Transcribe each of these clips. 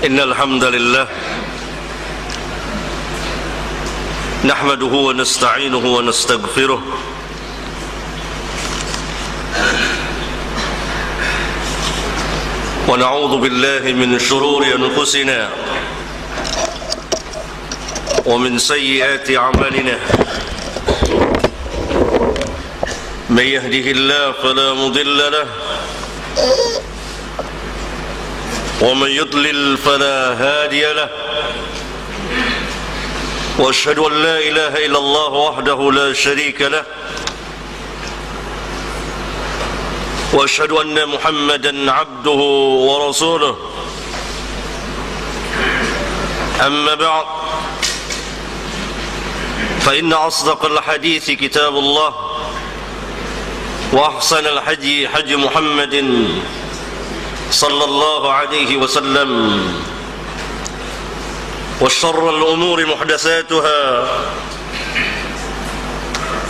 إن الحمد لله نحمده ونستعينه ونستغفره ونعوذ بالله من شرور أنفسنا ومن سيئات أعمالنا من يهده الله فلا مضل له ومن يضلل فلا هادي له وأشهد أن لا إله إلا الله وحده لا شريك له وأشهد أن محمدا عبده ورسوله أما بعد فإن أصدق الحديث كتاب الله وأحسن الحدي حدي محمد صلى الله عليه وسلم وشر الأمور محدثاتها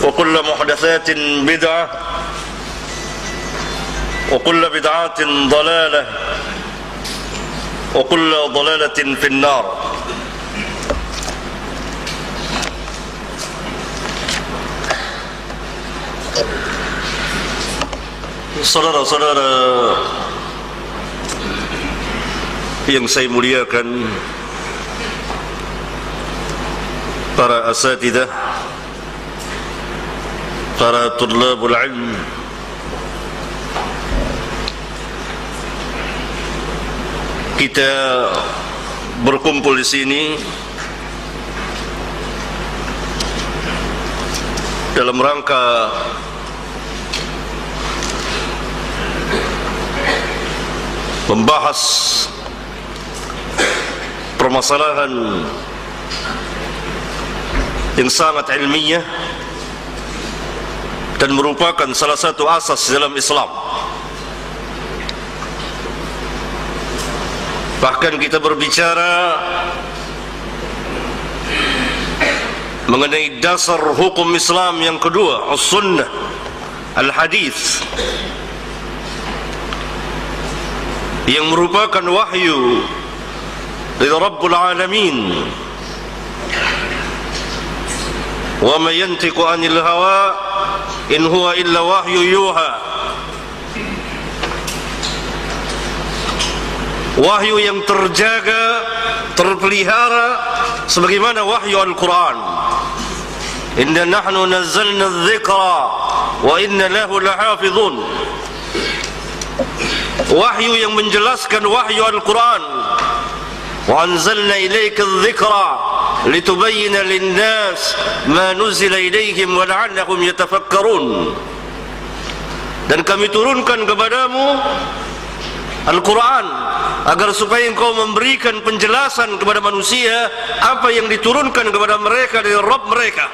وكل محدثات بدعة وكل بدعة ضلالة وكل ضلالة في النار. Saudara-saudara yang saya muliakan, para asatidzah, para tullabul ilm, kita berkumpul di sini dalam rangka membahas permasalahan yang sangat ilmiah dan merupakan salah satu asas dalam Islam. Bahkan kita berbicara mengenai dasar hukum Islam yang kedua, as-sunnah, al-hadis, yang merupakan wahyu dari Rabbul Alamin. Wa ma yantiqu 'anil hawa in huwa illa wahyu yuha. Wahyu yang terjaga, terpelihara sebagaimana wahyu Al-Quran. Inna nahnu nazzalna adh-dhikra wa inna lahu lahafidhun. Wahyu yang menjelaskan wahyu Al-Quran. Wa anzalna ilayka adh-dhikra litubayyana lin-nas ma nuzila ilayhim wa la'allahum yatafakkarun. Dan kami turunkan kepadamu Al-Quran agar supaya engkau memberikan penjelasan kepada manusia apa yang diturunkan kepada mereka dari Rabb mereka.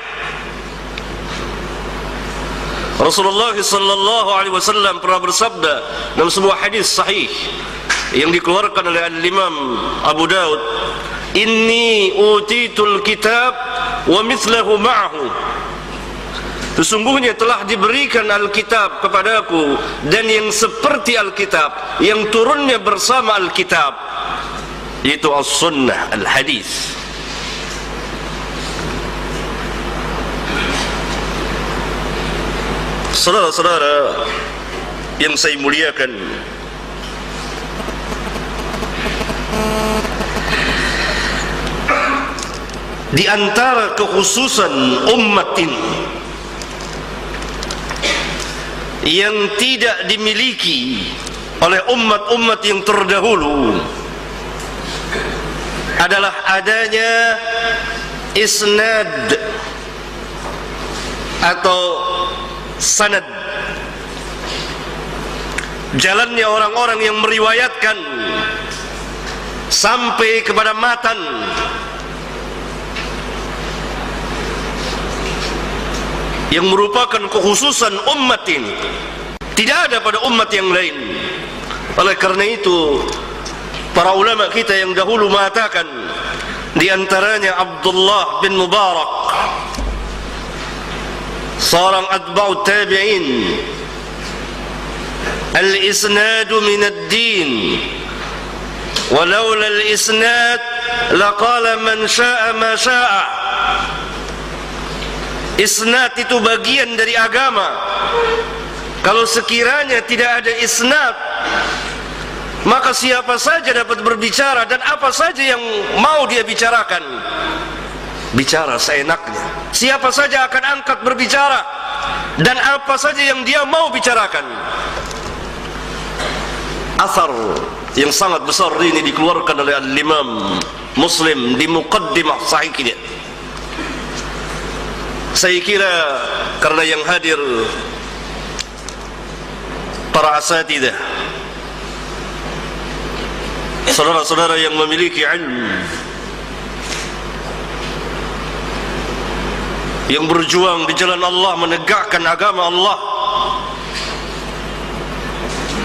Rasulullah sallallahu alaihi wasallam pernah bersabda dalam sebuah hadis sahih yang dikeluarkan oleh Al-Imam Abu Daud, "Inni utitul kitab wa mithlahu ma'ahu." Sesungguhnya telah diberikan Alkitab kepadaku dan yang seperti Alkitab, yang turunnya bersama Alkitab, yaitu as-sunnah, al-hadis. Saudara-saudara yang saya muliakan, di antara kekhususan umat ini yang tidak dimiliki oleh umat-umat yang terdahulu adalah adanya isnad atau sanad, jalannya orang-orang yang meriwayatkan sampai kepada matan. Yang merupakan kekhususan umat ini, tidak ada pada umat yang lain. Oleh karena itu, para ulama kita yang dahulu mengatakan, di antaranya Abdullah bin Mubarak, seorang atba'ut tabi'in, al-isnadu min ad-din walaula al-isnad laqala man syaa ma syaa. Isnad itu bagian dari agama. Kalau sekiranya tidak ada isnad, maka siapa saja dapat berbicara dan apa saja yang mau dia bicarakan, bicara seenaknya. Siapa saja akan angkat berbicara dan apa saja yang dia mau bicarakan. Athar yang sangat besar ini dikeluarkan oleh Al-Imam Muslim di Muqaddimah Sahihnya. Saya kira karena yang hadir para asatidzah, saudara-saudara yang memiliki ilmu, yang berjuang di jalan Allah, menegakkan agama Allah,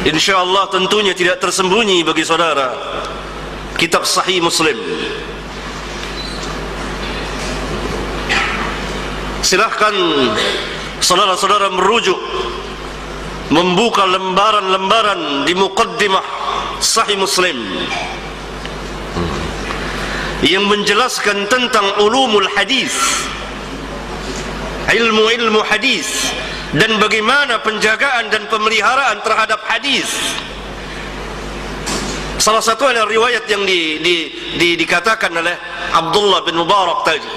insyaallah tentunya tidak tersembunyi bagi saudara kitab Sahih Muslim. Silahkan saudara-saudara merujuk, membuka lembaran-lembaran di Muqaddimah Sahih Muslim yang menjelaskan tentang ulumul hadis, ilmu-ilmu hadis, dan bagaimana penjagaan dan pemeliharaan terhadap hadis. Salah satu adalah riwayat yang dikatakan oleh Abdullah bin Mubarak tadi,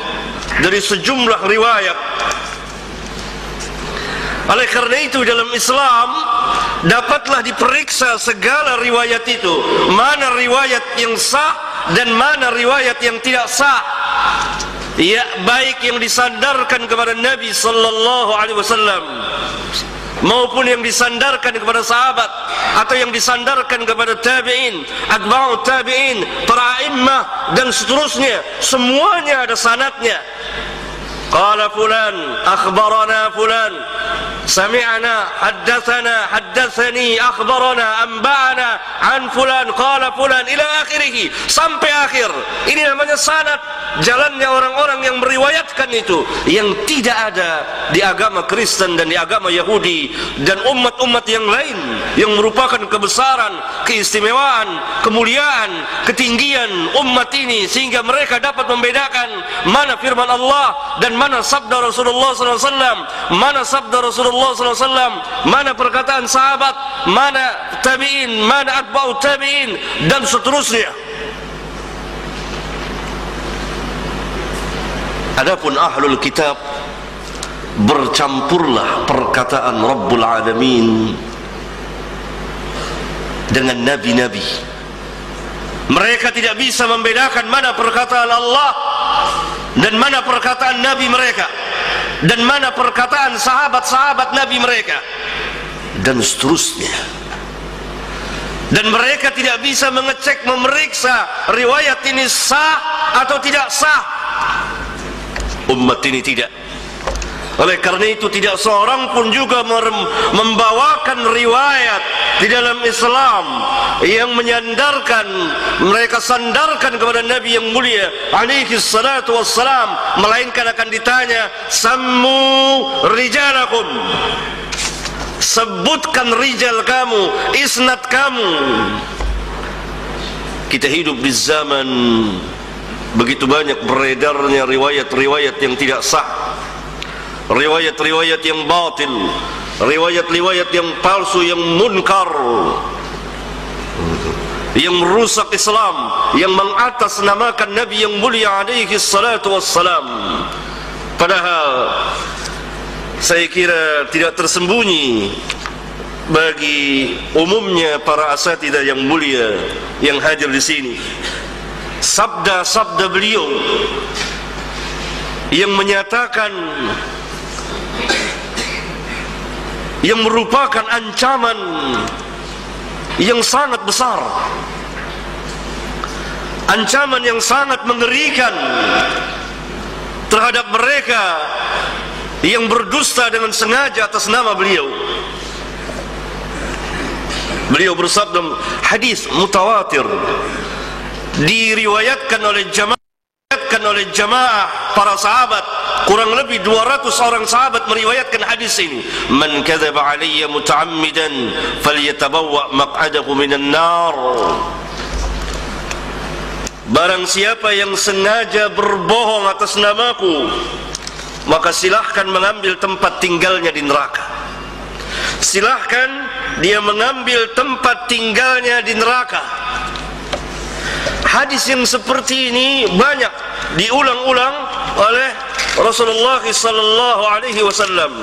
dari sejumlah riwayat. Oleh karena itu dalam Islam dapatlah diperiksa segala riwayat itu, mana riwayat yang sah dan mana riwayat yang tidak sah, ya, baik yang disandarkan kepada Nabi sallallahu alaihi wasallam maupun yang disandarkan kepada sahabat atau yang disandarkan kepada tabi'in, atba'ut tabi'in, para a'immah dan seterusnya, semuanya ada sanadnya. Qala fulan akhbarana fulan, sami'na, haddatsana, haddatsani, akhbarana, anba'ana an fulan, qala fulan, ila akhirih, sampai akhir. Ini namanya sanad, jalannya orang-orang yang meriwayatkan itu, yang tidak ada di agama Kristen dan di agama Yahudi dan umat-umat yang lain yang merupakan kebesaran, keistimewaan, kemuliaan, ketinggian umat ini, sehingga mereka dapat membedakan mana firman Allah dan mana sabda Rasulullah SAW, mana sabda Rasulullah SAW, mana perkataan sahabat, mana tabi'in, mana atba'ut tabi'in, dan seterusnya. Adapun ahlul kitab, bercampurlah perkataan Rabbul Alamin dengan nabi-nabi. Mereka tidak bisa membedakan mana perkataan Allah dan mana perkataan nabi mereka, dan mana perkataan sahabat-sahabat nabi mereka, dan seterusnya. Dan mereka tidak bisa mengecek, memeriksa riwayat ini sah atau tidak sah. Umat ini tidak. Oleh karena itu tidak seorang pun juga membawakan riwayat di dalam Islam yang menyandarkan, mereka sandarkan kepada Nabi yang mulia alaihi salatu wassalam, melainkan akan ditanya, sammu rijalakum, sebutkan rijal kamu, isnad kamu. Kita hidup di zaman begitu banyak beredarnya riwayat-riwayat yang tidak sah, riwayat-riwayat yang batil, riwayat-riwayat yang palsu, yang munkar, yang merusak Islam, yang mengatasnamakan Nabi yang mulia alaihi salatu wassalam. Padahal saya kira tidak tersembunyi bagi umumnya para asatidzah yang mulia yang hadir di sini, sabda-sabda beliau yang menyatakan, yang merupakan ancaman yang sangat besar, ancaman yang sangat mengerikan terhadap mereka yang berdusta dengan sengaja atas nama beliau. Beliau bersabda, hadis mutawatir, diriwayatkan oleh jamaah para sahabat, kurang lebih 200 orang sahabat meriwayatkan hadis ini. Man kadzaba alayya muta'ammidan falyatabawwa maq'adahu minan nar. barang siapa yang sengaja berbohong atas namaku, maka silahkan mengambil tempat tinggalnya di neraka. Silahkan dia mengambil tempat tinggalnya di neraka. Hadis yang seperti ini banyak diulang-ulang oleh Rasulullah sallallahu alaihi wasallam.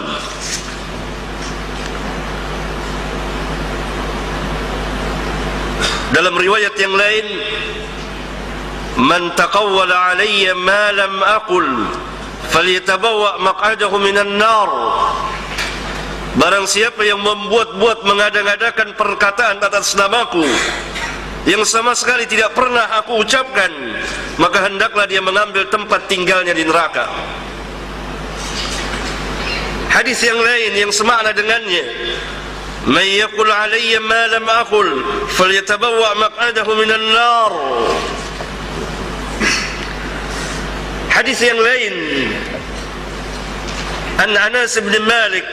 Dalam riwayat yang lain, man taqawwala alayya ma lam aqul falyatabawwa maq'adahu minan nar. Barang siapa yang membuat-buat mengada-ngadakan perkataan atas namaku yang sama sekali tidak pernah aku ucapkan, maka hendaklah dia mengambil tempat tinggalnya di neraka. Hadis yang lain yang semakna dengannya, man yaqul alayya ma lam aqul falyatabawwa maq'adahu minan nar. Hadis yang lain, an Anas bin Malik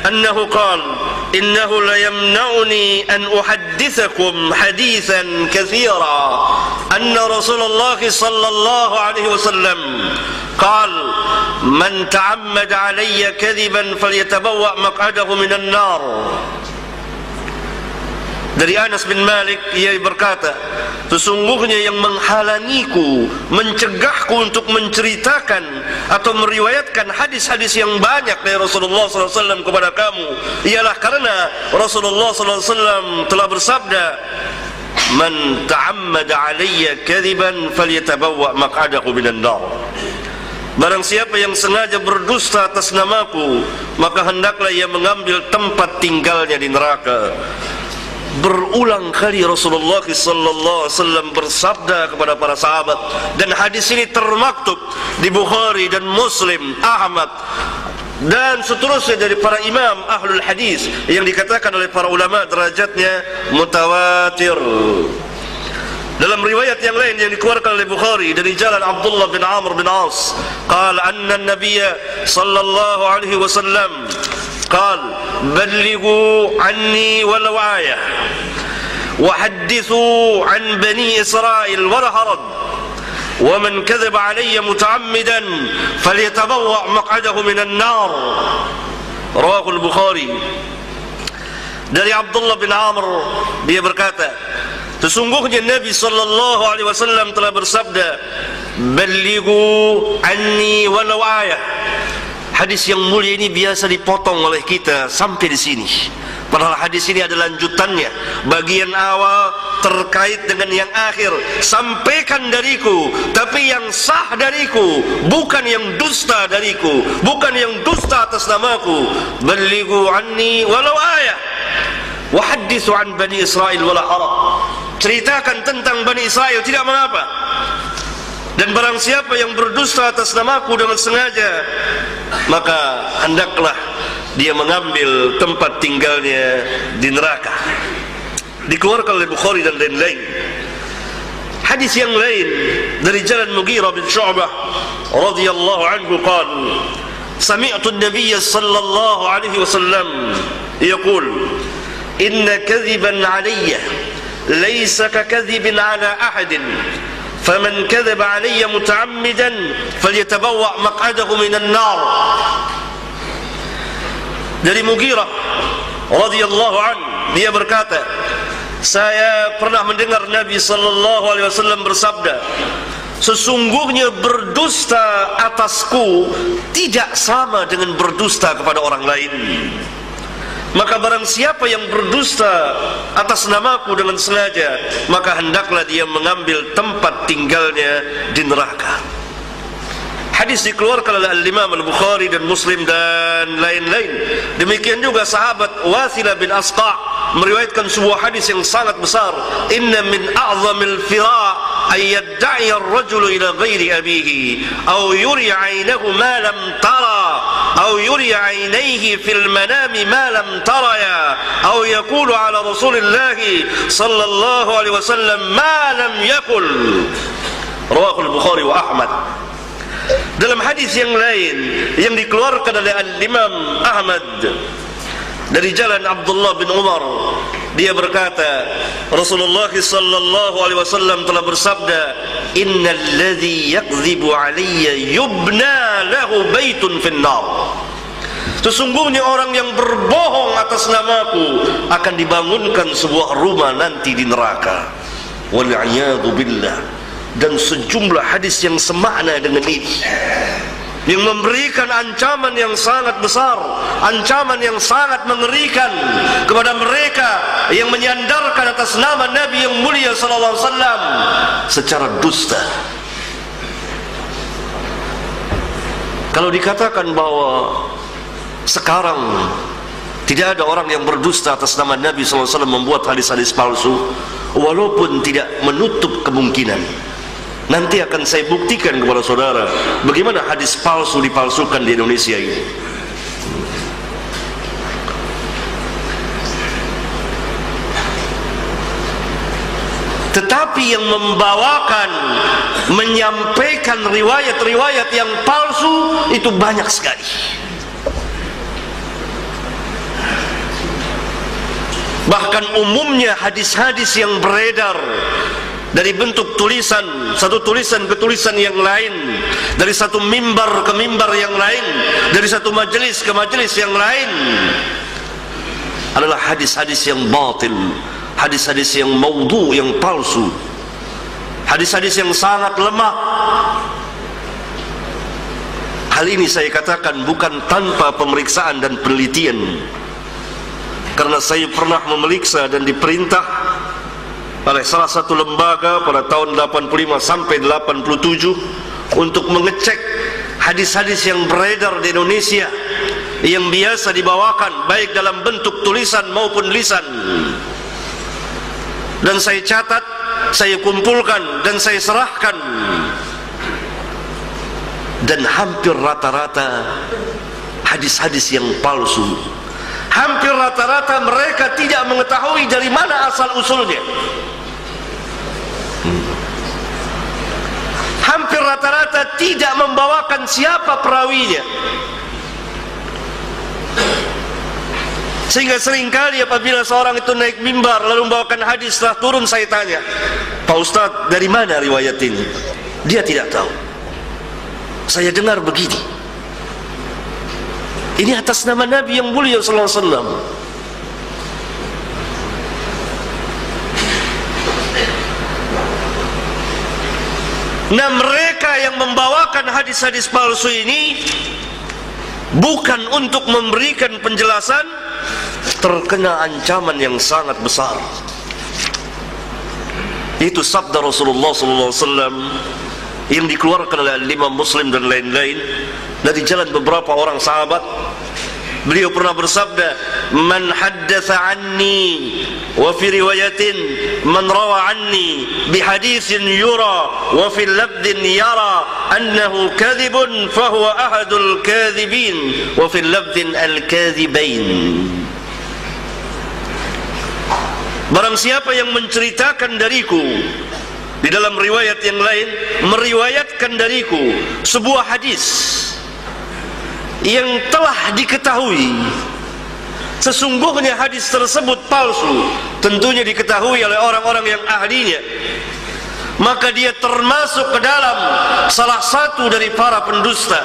annahu qala إنه ليمنعني أن أحدثكم حديثا كثيرا أن رسول الله صلى الله عليه وسلم قال من تعمد علي كذبا فليتبوأ مقعده من النار. Dari Anas bin Malik, ia berkata, sesungguhnya yang menghalangiku, mencegahku untuk menceritakan atau meriwayatkan hadis-hadis yang banyak dari Rasulullah SAW kepada kamu, ialah karena Rasulullah SAW telah bersabda, man ta'ammada alayya kadhiban falyatabawwa maq'adahu minan nar. Barang siapa yang sengaja berdusta atas namaku, maka hendaklah ia mengambil tempat tinggalnya di neraka. Berulang kali Rasulullah sallallahu alaihi wasallam bersabda kepada para sahabat, dan hadis ini termaktub di Bukhari dan Muslim, Ahmad dan seterusnya dari para imam ahlul hadis yang dikatakan oleh para ulama derajatnya mutawatir. Dalam riwayat yang lain yang dikeluarkan oleh Bukhari dari jalan Abdullah bin Amr bin As, qala anna an-nabiyya sallallahu alaihi wasallam قال بلغوا عني ولو آية وحدثوا عن بني إسرائيل ولا حرج ومن كذب علي متعمدا فليتبوأ مقعده من النار. رواه البخاري. Dari Abdullah bin Amr, dia berkata, sesungguhnya Nabi sallallahu alaihi wasallam telah bersabda, "Ballighu anni walau ayah." Hadis yang mulia ini biasa dipotong oleh kita sampai di sini. Padahal hadis ini ada lanjutannya. Bagian awal terkait dengan yang akhir. Sampaikan dariku, tapi yang sah dariku, bukan yang dusta dariku, bukan yang dusta atas namaku. Ballighu anni walau ayah. Wa hadithu an Bani Israel wala haraj. Ceritakan tentang Bani Israel, tidak mengapa. Dan barang siapa yang berdusta atas namaku dengan sengaja, maka hendaklah dia mengambil tempat tinggalnya di neraka. Dikeluarkan oleh Bukhari dan lain-lain. Hadis yang lain dari jalan Mughirah bin Syu'bah radhiyallahu anhu qala, sami'tu an-nabiy sallallahu alaihi wasallam yaqul, inna kadhiban 'alayya laysa ka kadhibin 'ala ahadin. فمن كذب علي متعمدا فليتبوأ مقعده من النار. Dari Mughirah radhiyallahu anhu, dia berkata, saya pernah mendengar Nabi sallallahu alaihi wasallam bersabda, sesungguhnya berdusta atasku tidak sama dengan berdusta kepada orang lain. Maka barang siapa yang berdusta atas namaku dengan sengaja, maka hendaklah dia mengambil tempat tinggalnya di neraka. Hadis dikeluarkan oleh Al-Imam Al-Bukhari dan Muslim dan lain-lain. Demikian juga sahabat Wathilah bin Asqa' meriwayatkan sebuah hadis yang sangat besar, inna min a'zamil fira' ay yadda'i ar-rajulu ila ghairi abihi aw yuri 'aynahu ma lam tara أو يري عينيه في المنام ما لم تريا أو يقول على رسول الله صلى الله عليه وسلم ما لم يقل. رواه البخاري وأحمد. Dalam hadis yang lain yang dikeluarkan oleh Al-Imam Ahmad dari jalan Abdullah bin Umar Dia berkata, Rasulullah sallallahu alaihi wasallam telah bersabda, "Innal ladzi yakdzibu alayya yubna lahu baitun finnar." Sesungguhnya orang yang berbohong atas namaku akan dibangunkan sebuah rumah nanti di neraka. Wal'iyadu billah. Dan sejumlah hadis yang semakna dengan ini, yang memberikan ancaman yang sangat besar, ancaman yang sangat mengerikan kepada mereka yang menyandarkan atas nama Nabi yang mulia sallallahu alaihi wasallam secara dusta. Kalau dikatakan bahwa sekarang tidak ada orang yang berdusta atas nama Nabi sallallahu alaihi wasallam membuat hadis-hadis palsu, walaupun tidak menutup kemungkinan. Nanti akan saya buktikan kepada saudara bagaimana hadis palsu dipalsukan di Indonesia ini. Tetapi yang membawakan, menyampaikan riwayat-riwayat yang palsu itu banyak sekali. Bahkan umumnya hadis-hadis yang beredar dari bentuk tulisan, satu tulisan ke tulisan yang lain, dari satu mimbar ke mimbar yang lain, dari satu majelis ke majelis yang lain, adalah hadis-hadis yang batil, hadis-hadis yang maudhu, yang palsu, hadis-hadis yang sangat lemah. Hal ini saya katakan bukan tanpa pemeriksaan dan penelitian, karena saya pernah memeriksa dan diperintah oleh salah satu lembaga pada tahun 85 sampai 87 untuk mengecek hadis-hadis yang beredar di Indonesia yang biasa dibawakan baik dalam bentuk tulisan maupun lisan. Dan saya catat, saya kumpulkan dan saya serahkan, dan hampir rata-rata hadis-hadis yang palsu. Hampir rata-rata mereka tidak mengetahui dari mana asal usulnya. Hampir rata-rata tidak membawakan siapa perawinya. Sehingga seringkali apabila seorang itu naik mimbar lalu membawakan hadis, setelah turun saya tanya, "Pak Ustadz, dari mana riwayat ini?" Dia tidak tahu. Saya dengar begini. Ini atas nama Nabi yang mulia sallallahu alaihi wasallam. Nah, mereka yang membawakan hadis-hadis palsu ini bukan untuk memberikan penjelasan, terkena ancaman yang sangat besar. Itu sabda Rasulullah sallallahu alaihi wasallam yang dikeluarkan oleh Imam Muslim dan lain-lain dari jalan beberapa orang sahabat. Beliau pernah bersabda, "Man haddatsa anni wa fi riwayatin man rawa anni bi haditsin yura wa fi labdin yara annahu kadhibun fa huwa ahadul kadhibin wa fi labdin al-kadhibain." Barang siapa yang menceritakan dariku di dalam riwayat yang lain, meriwayatkan dariku sebuah hadis yang telah diketahui sesungguhnya hadis tersebut palsu, tentunya diketahui oleh orang-orang yang ahlinya, maka dia termasuk ke dalam salah satu dari para pendusta.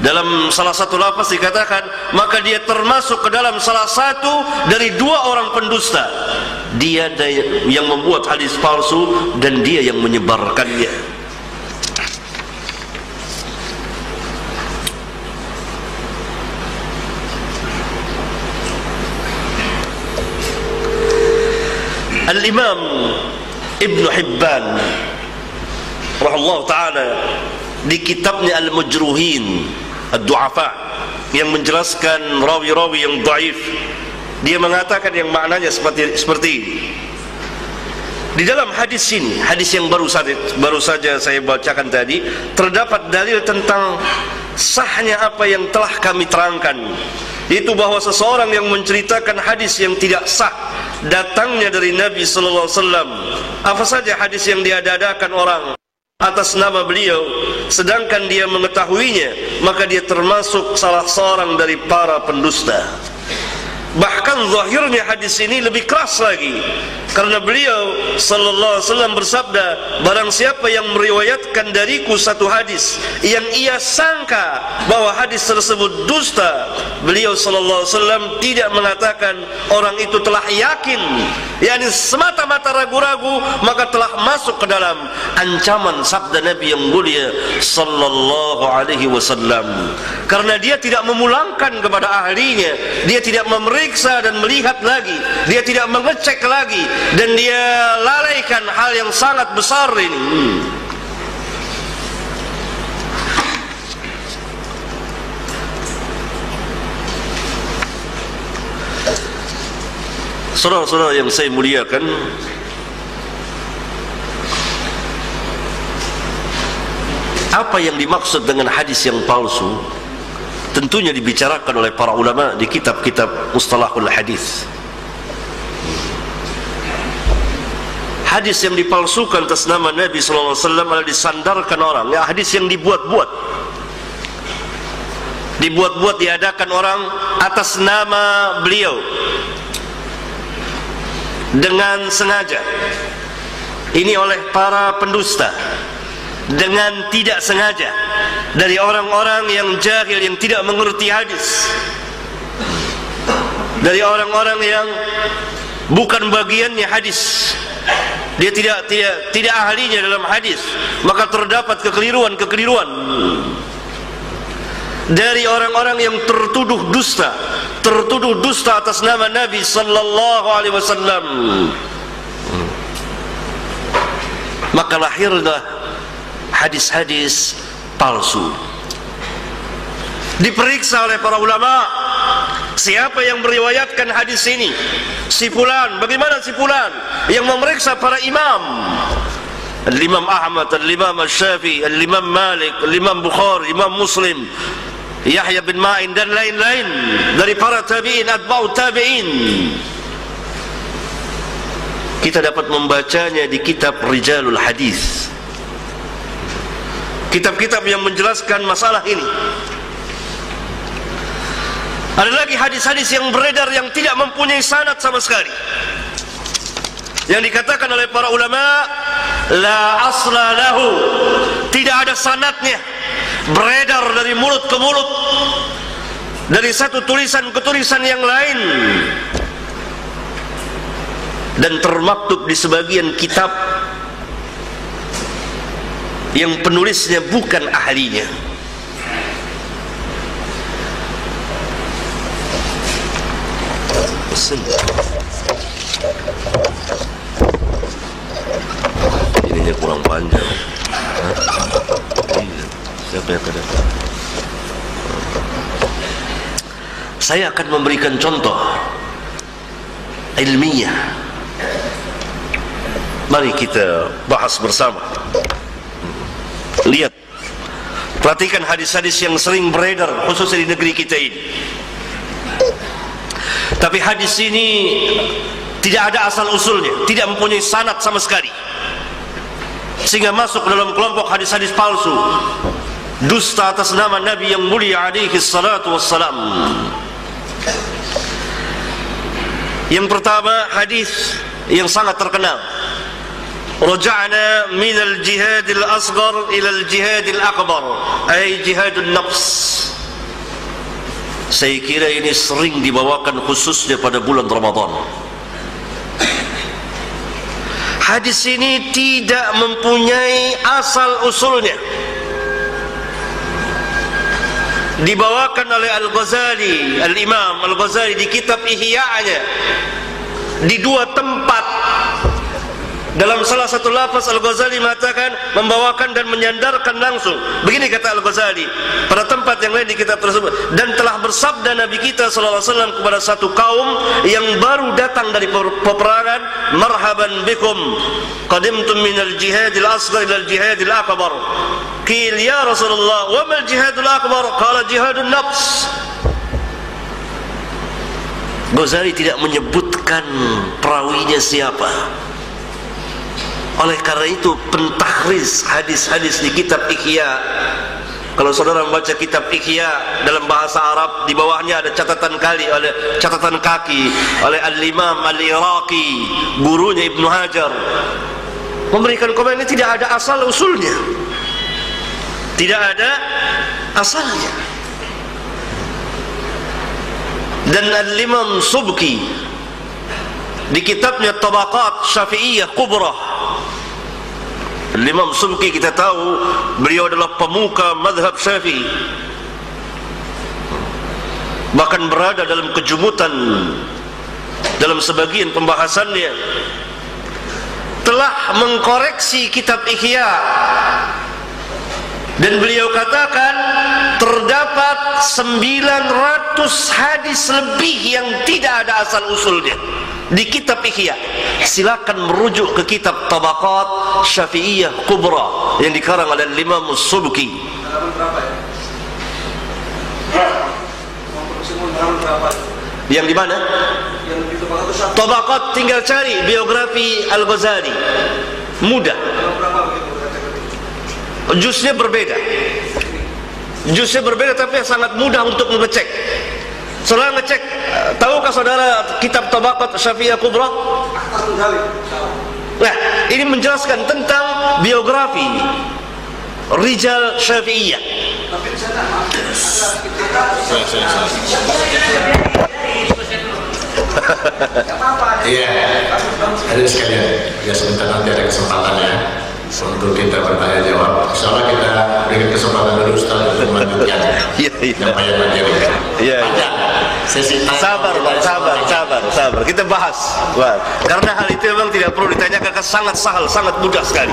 Dalam salah satu lafaz dikatakan, maka dia termasuk ke dalam salah satu dari dua orang pendusta. Dia yang membuat hadis palsu dan dia yang menyebarkannya. Al-Imam Ibn Hibban rahimahullah ta'ala di kitabnya Al-Majruhin Ad-Du'afa yang menjelaskan rawi-rawi yang dhaif, dia mengatakan yang maknanya seperti ini. Di dalam hadis ini, hadis yang baru saja saya bacakan tadi, terdapat dalil tentang sahnya apa yang telah kami terangkan, yaitu bahwa seseorang yang menceritakan hadis yang tidak sah datangnya dari Nabi sallallahu alaihi wasallam, apa saja hadis yang diada-adakan orang atas nama beliau sedangkan dia mengetahuinya, maka dia termasuk salah seorang dari para pendusta. Bahkan zahirnya hadis ini lebih keras lagi, karena beliau sallallahu alaihi wasallam bersabda, barang siapa yang meriwayatkan dariku satu hadis yang ia sangka bahwa hadis tersebut dusta, beliau sallallahu alaihi wasallam tidak mengatakan orang itu telah yakin, yakni semata-mata ragu-ragu, maka telah masuk ke dalam ancaman sabda Nabi yang mulia sallallahu alaihi wasallam. Karena dia tidak memulangkan kepada ahlinya, dia tidak memeriksa dan melihat lagi, dia tidak mengecek lagi, dan dia lalaikan hal yang sangat besar ini. Saudara-saudara yang saya muliakan, apa yang dimaksud dengan hadis yang palsu tentunya dibicarakan oleh para ulama di kitab-kitab mustalahul hadis. Hadis yang dipalsukan atas nama Nabi sallallahu alaihi wasallam adalah disandarkan orang, ya, hadis yang dibuat-buat, diadakan orang atas nama beliau dengan sengaja. Ini oleh para pendusta, dengan tidak sengaja, dari orang-orang yang jahil, yang tidak mengerti hadis, dari orang-orang yang bukan bagiannya hadis, dia tidak ahlinya dalam hadis, maka terdapat kekeliruan, dari orang-orang yang tertuduh dusta atas nama Nabi sallallahu alaihi wasallam. Maka lahirlah hadis-hadis palsu. Diperiksa oleh para ulama, siapa yang meriwayatkan hadis ini? Si fulan. Bagaimana si fulan? Yang memeriksa para imam, Al-Imam Ahmad, Al-Imam Syafi'i, Al-Imam Malik, Al-Imam Bukhari, Imam Muslim, Yahya bin Ma'in dan lain-lain dari para tabi'in, atba'u tabi'in. Kita dapat membacanya di kitab Rijalul Hadis, kitab-kitab yang menjelaskan masalah ini. Ada lagi hadis-hadis yang beredar yang tidak mempunyai sanad sama sekali, yang dikatakan oleh para ulama la asla lahu, tidak ada sanadnya, beredar dari mulut ke mulut, dari satu tulisan ke tulisan yang lain, dan termaktub di sebagian kitab yang penulisnya bukan ahlinya. Ininya kurang panjang. Siapa yang ada? Saya akan memberikan contoh ilmiah. Mari kita bahas bersama. Lihat, perhatikan hadis-hadis yang sering beredar khususnya di negeri kita ini. Tapi hadis ini tidak ada asal usulnya, tidak mempunyai sanad sama sekali, sehingga masuk dalam kelompok hadis-hadis palsu, dusta atas nama Nabi yang mulia alaihi salatu wassalam. Yang pertama, hadis yang sangat terkenal, raja'na min al-jihad al-asghar ila al-jihad al-akbar, ay jihadun nafs. Saya kira ini sering dibawakan khususnya pada bulan Ramadan. Hadis ini tidak mempunyai asal usulnya. Dibawakan oleh Al-Ghazali, Al-Imam Al-Ghazali di kitab Ihya'nya di dua tempat. Dalam salah satu lafaz Al-Ghazali mengatakan membawakan dan menyandarkan langsung. Begini kata Al-Ghazali pada tempat yang lain di kitab tersebut, dan telah bersabda Nabi kita sallallahu alaihi wasallam kepada satu kaum yang baru datang dari peperangan, marhaban bikum qadimtum minal jihadil asghar ila al jihadil akbar. Qil ya Rasulullah wa mal jihadul akbar? Qala jihadun nafs. Ghazali tidak menyebutkan perawinya siapa. Oleh karena itu pentahriz hadis-hadis di kitab Ihya Kalau saudara membaca kitab Ihya dalam bahasa Arab, di bawahnya ada catatan kaki oleh Al-Imam Al-Iraqi, gurunya Ibnu Hajar, memberikan komen ini tidak ada asal usulnya, tidak ada asalnya. Dan Al-Imam Subki di kitabnya Tabaqat Syafi'iyah Kubra, Al-Imam Subki kita tahu beliau adalah pemuka mazhab Syafi'i, bahkan berada dalam kejumutan dalam sebagian pembahasannya, telah mengkoreksi kitab Ihya, dan beliau katakan terdapat 900 hadis lebih yang tidak ada asal usulnya di kitab Ihya. Silakan merujuk ke kitab Tabaqat Syafi'iyah Kubra yang dikarang oleh Imam Subki. Yang di mana? Tabaqat, tinggal cari biografi Al-Ghazali, mudah. Jusnya berbeda, tapi sangat mudah untuk mengecek. Saudara ngecek, tahukah saudara kitab Tabaqat Syafi'iyah Kubra? Nah, ini menjelaskan tentang biografi rijal Syafi'iyah. Iya, hadirin sekalian, ya sebentar nanti ada kesempatan ya untuk kita bertanya jawab. Insya Allah kita berikan kesempatan dulu Ustaz untuk melanjutkan penyampaian materi. Iya. Sesi sabar. Kita bahas. Karena hal itu memang tidak perlu ditanyakan, sangat sahal, sangat mudah sekali.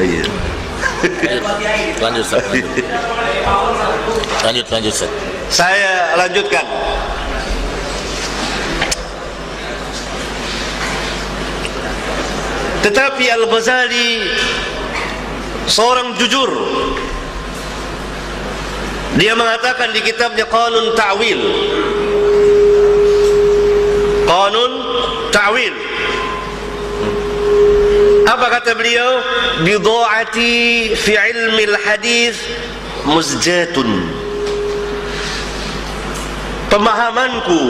Iya. Lanjut Ustaz. Lanjut Ustaz. Saya lanjutkan. Tetapi Al-Ghazali seorang jujur. Dia mengatakan di kitabnya Qanun Ta'wil, apa kata beliau? Bidha'ati fi ilmi al-hadith muzjatun. Pemahamanku,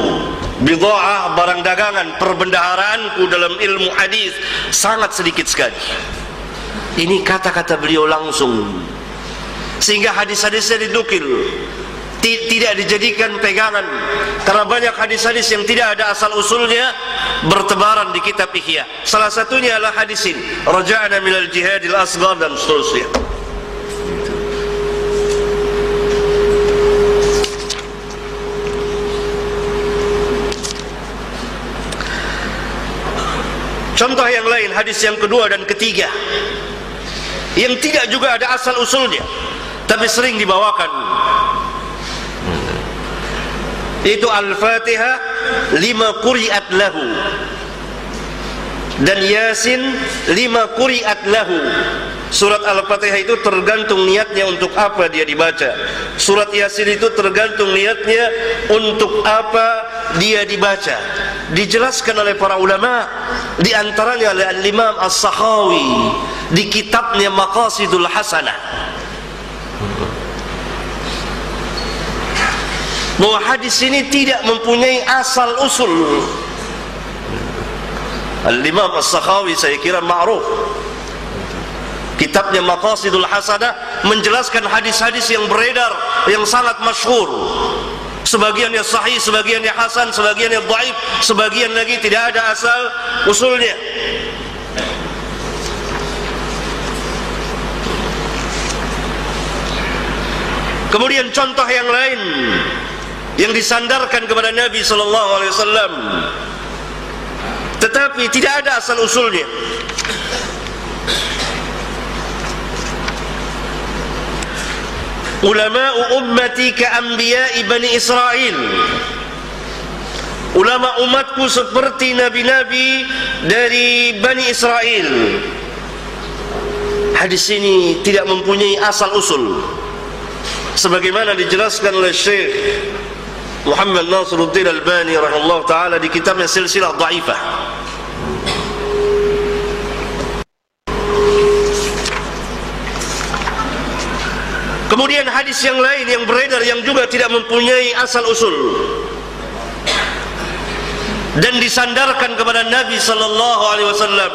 bidha'ah, barang dagangan, perbendaharaanku dalam ilmu hadis sangat sedikit sekali. Ini kata-kata beliau langsung, sehingga hadis-hadisnya dinukil, tidak dijadikan pegangan, karena banyak hadis-hadis yang tidak ada asal usulnya bertebaran di kitab Ihya. Salah satunya adalah hadis ini, raja'na minal jihadil asghar, dan seterusnya. Contoh yang lain, hadis yang kedua dan ketiga yang tidak juga ada asal usulnya tapi sering dibawakan, yaitu Al-Fatihah lima quri'at lahu dan Yasin lima quri'at lahu. Surat Al-Fatihah itu tergantung niatnya untuk apa dia dibaca. Surat Yasin itu tergantung niatnya untuk apa dia dibaca. Dijelaskan oleh para ulama, di antaranya oleh Al-Imam As-Sakhawi di kitabnya Maqasidul Hasanah, bahwa hadis ini tidak mempunyai asal usul. Al-Imam As-Sakhawi saya kira ma'ruf, kitabnya Maqasidul Hasanah menjelaskan hadis-hadis yang beredar yang sangat masyhur. Sebagiannya sahih, sebagiannya hasan, sebagiannya dhaif, sebagian lagi tidak ada asal usulnya. Kemudian contoh yang lain yang disandarkan kepada Nabi SAW tetapi tidak ada asal usulnya. Ulama'u ummati ka'anbiya'i Bani Israel. Ulama umatku seperti nabi-nabi dari Bani Israel. Hadis ini tidak mempunyai asal usul, sebagaimana dijelaskan oleh Syekh Muhammad Nasiruddin Albani rahimahullah ta'ala di kitabnya Silsilah Dhaifah. Kemudian hadis yang lain yang beredar yang juga tidak mempunyai asal usul dan disandarkan kepada Nabi sallallahu alaihi wasallam,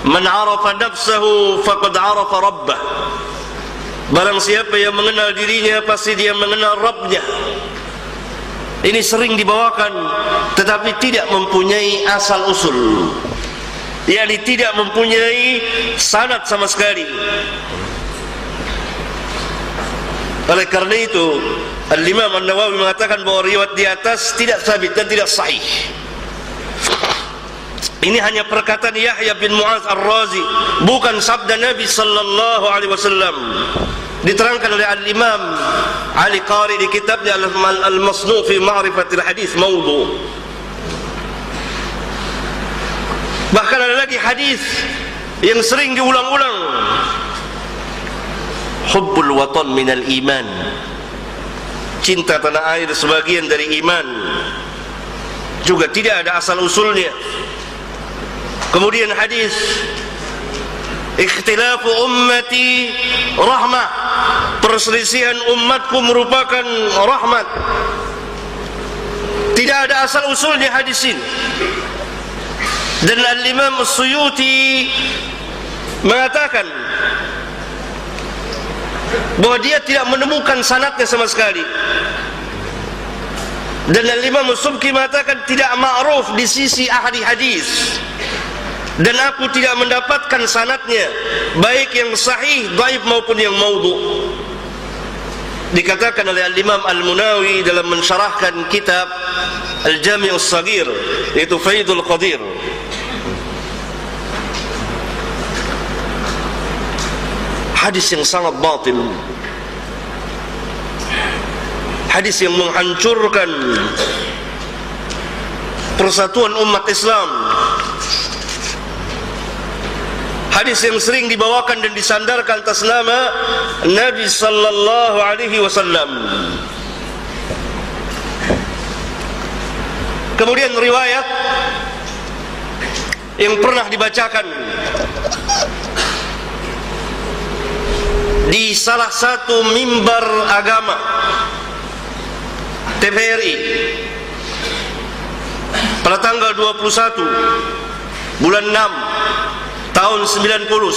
man arafa nafsahu faqad arafa rabbah. Barang siapa yang mengenal dirinya pasti dia mengenal Rabbnya. Ini sering dibawakan tetapi tidak mempunyai asal usul, yakni tidak mempunyai sanad sama sekali. Oleh karena itu Al-Imam An-Nawawi mengatakan bahawa riwayat di atas tidak sabit dan tidak sahih. Ini hanya perkataan Yahya bin Mu'adz Ar-Razi, bukan sabda Nabi sallallahu alaihi wasallam. Diterangkan oleh Al-Imam Ali Qari di kitabnya Al-Masnu' fi Ma'rifatil Hadis Mawdu'. Bahkan ada lagi hadis yang sering diulang-ulang, hubbul watan minal iman, cinta tanah air sebagian dari iman, juga tidak ada asal usulnya. Kemudian hadis ikhtilafu ummati rahmah, perselisihan umatku merupakan rahmat, tidak ada asal usulnya hadis ini. Dan Al-Imam As-Suyuti mengatakan bahwa dia tidak menemukan sanadnya sama sekali. Dan Al-Imam As-Subki mengatakan tidak ma'ruf di sisi ahli hadis, dan aku tidak mendapatkan sanadnya, baik yang sahih, dhaif maupun yang maudhu'. Dikatakan oleh Al-Imam Al-Munawi dalam mensyarahkan kitab Al-Jami' As-Saghir, yaitu Faidul Qadir, hadis yang sangat batil, hadis yang menghancurkan persatuan umat Islam, hadis yang sering dibawakan dan disandarkan atas nama Nabi sallallahu alaihi wasallam. Kemudian riwayat yang pernah dibacakan di salah satu mimbar agama TVRI pada tanggal 21 bulan 6 tahun 1990.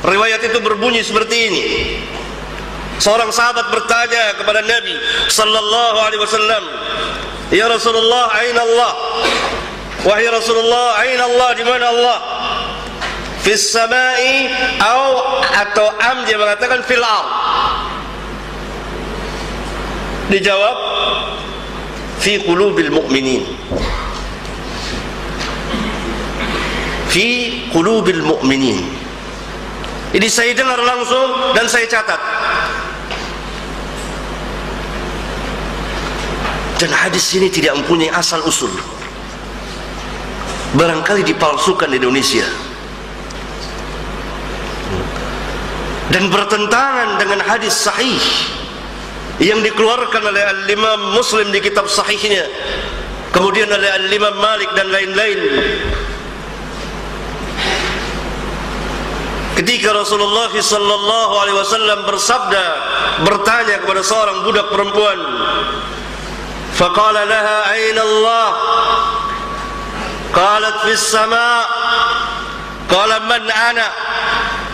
Riwayat itu berbunyi seperti ini. Seorang sahabat bertanya kepada Nabi sallallahu alaihi wasallam, "Ya Rasulullah, aina Allah?" Wahai Rasulullah, aina Allah, di mana Allah? Fis samai atau am, dia mengatakan fil ard. Dijawab fi qulubil mu'minin, fi qulubil mu'minin. Ini saya dengar langsung dan saya catat. Dan hadis ini tidak mempunyai asal usul, barangkali dipalsukan di Indonesia dan bertentangan dengan hadis sahih yang dikeluarkan oleh Al-Imam Muslim di kitab sahihnya, kemudian oleh Al-Imam Malik dan lain-lain. Ketika Rasulullah sallallahu alaihi wasallam bersabda, bertanya kepada seorang budak perempuan, faqala laha aina Allah? Qalat fis sama'. Qala man ana?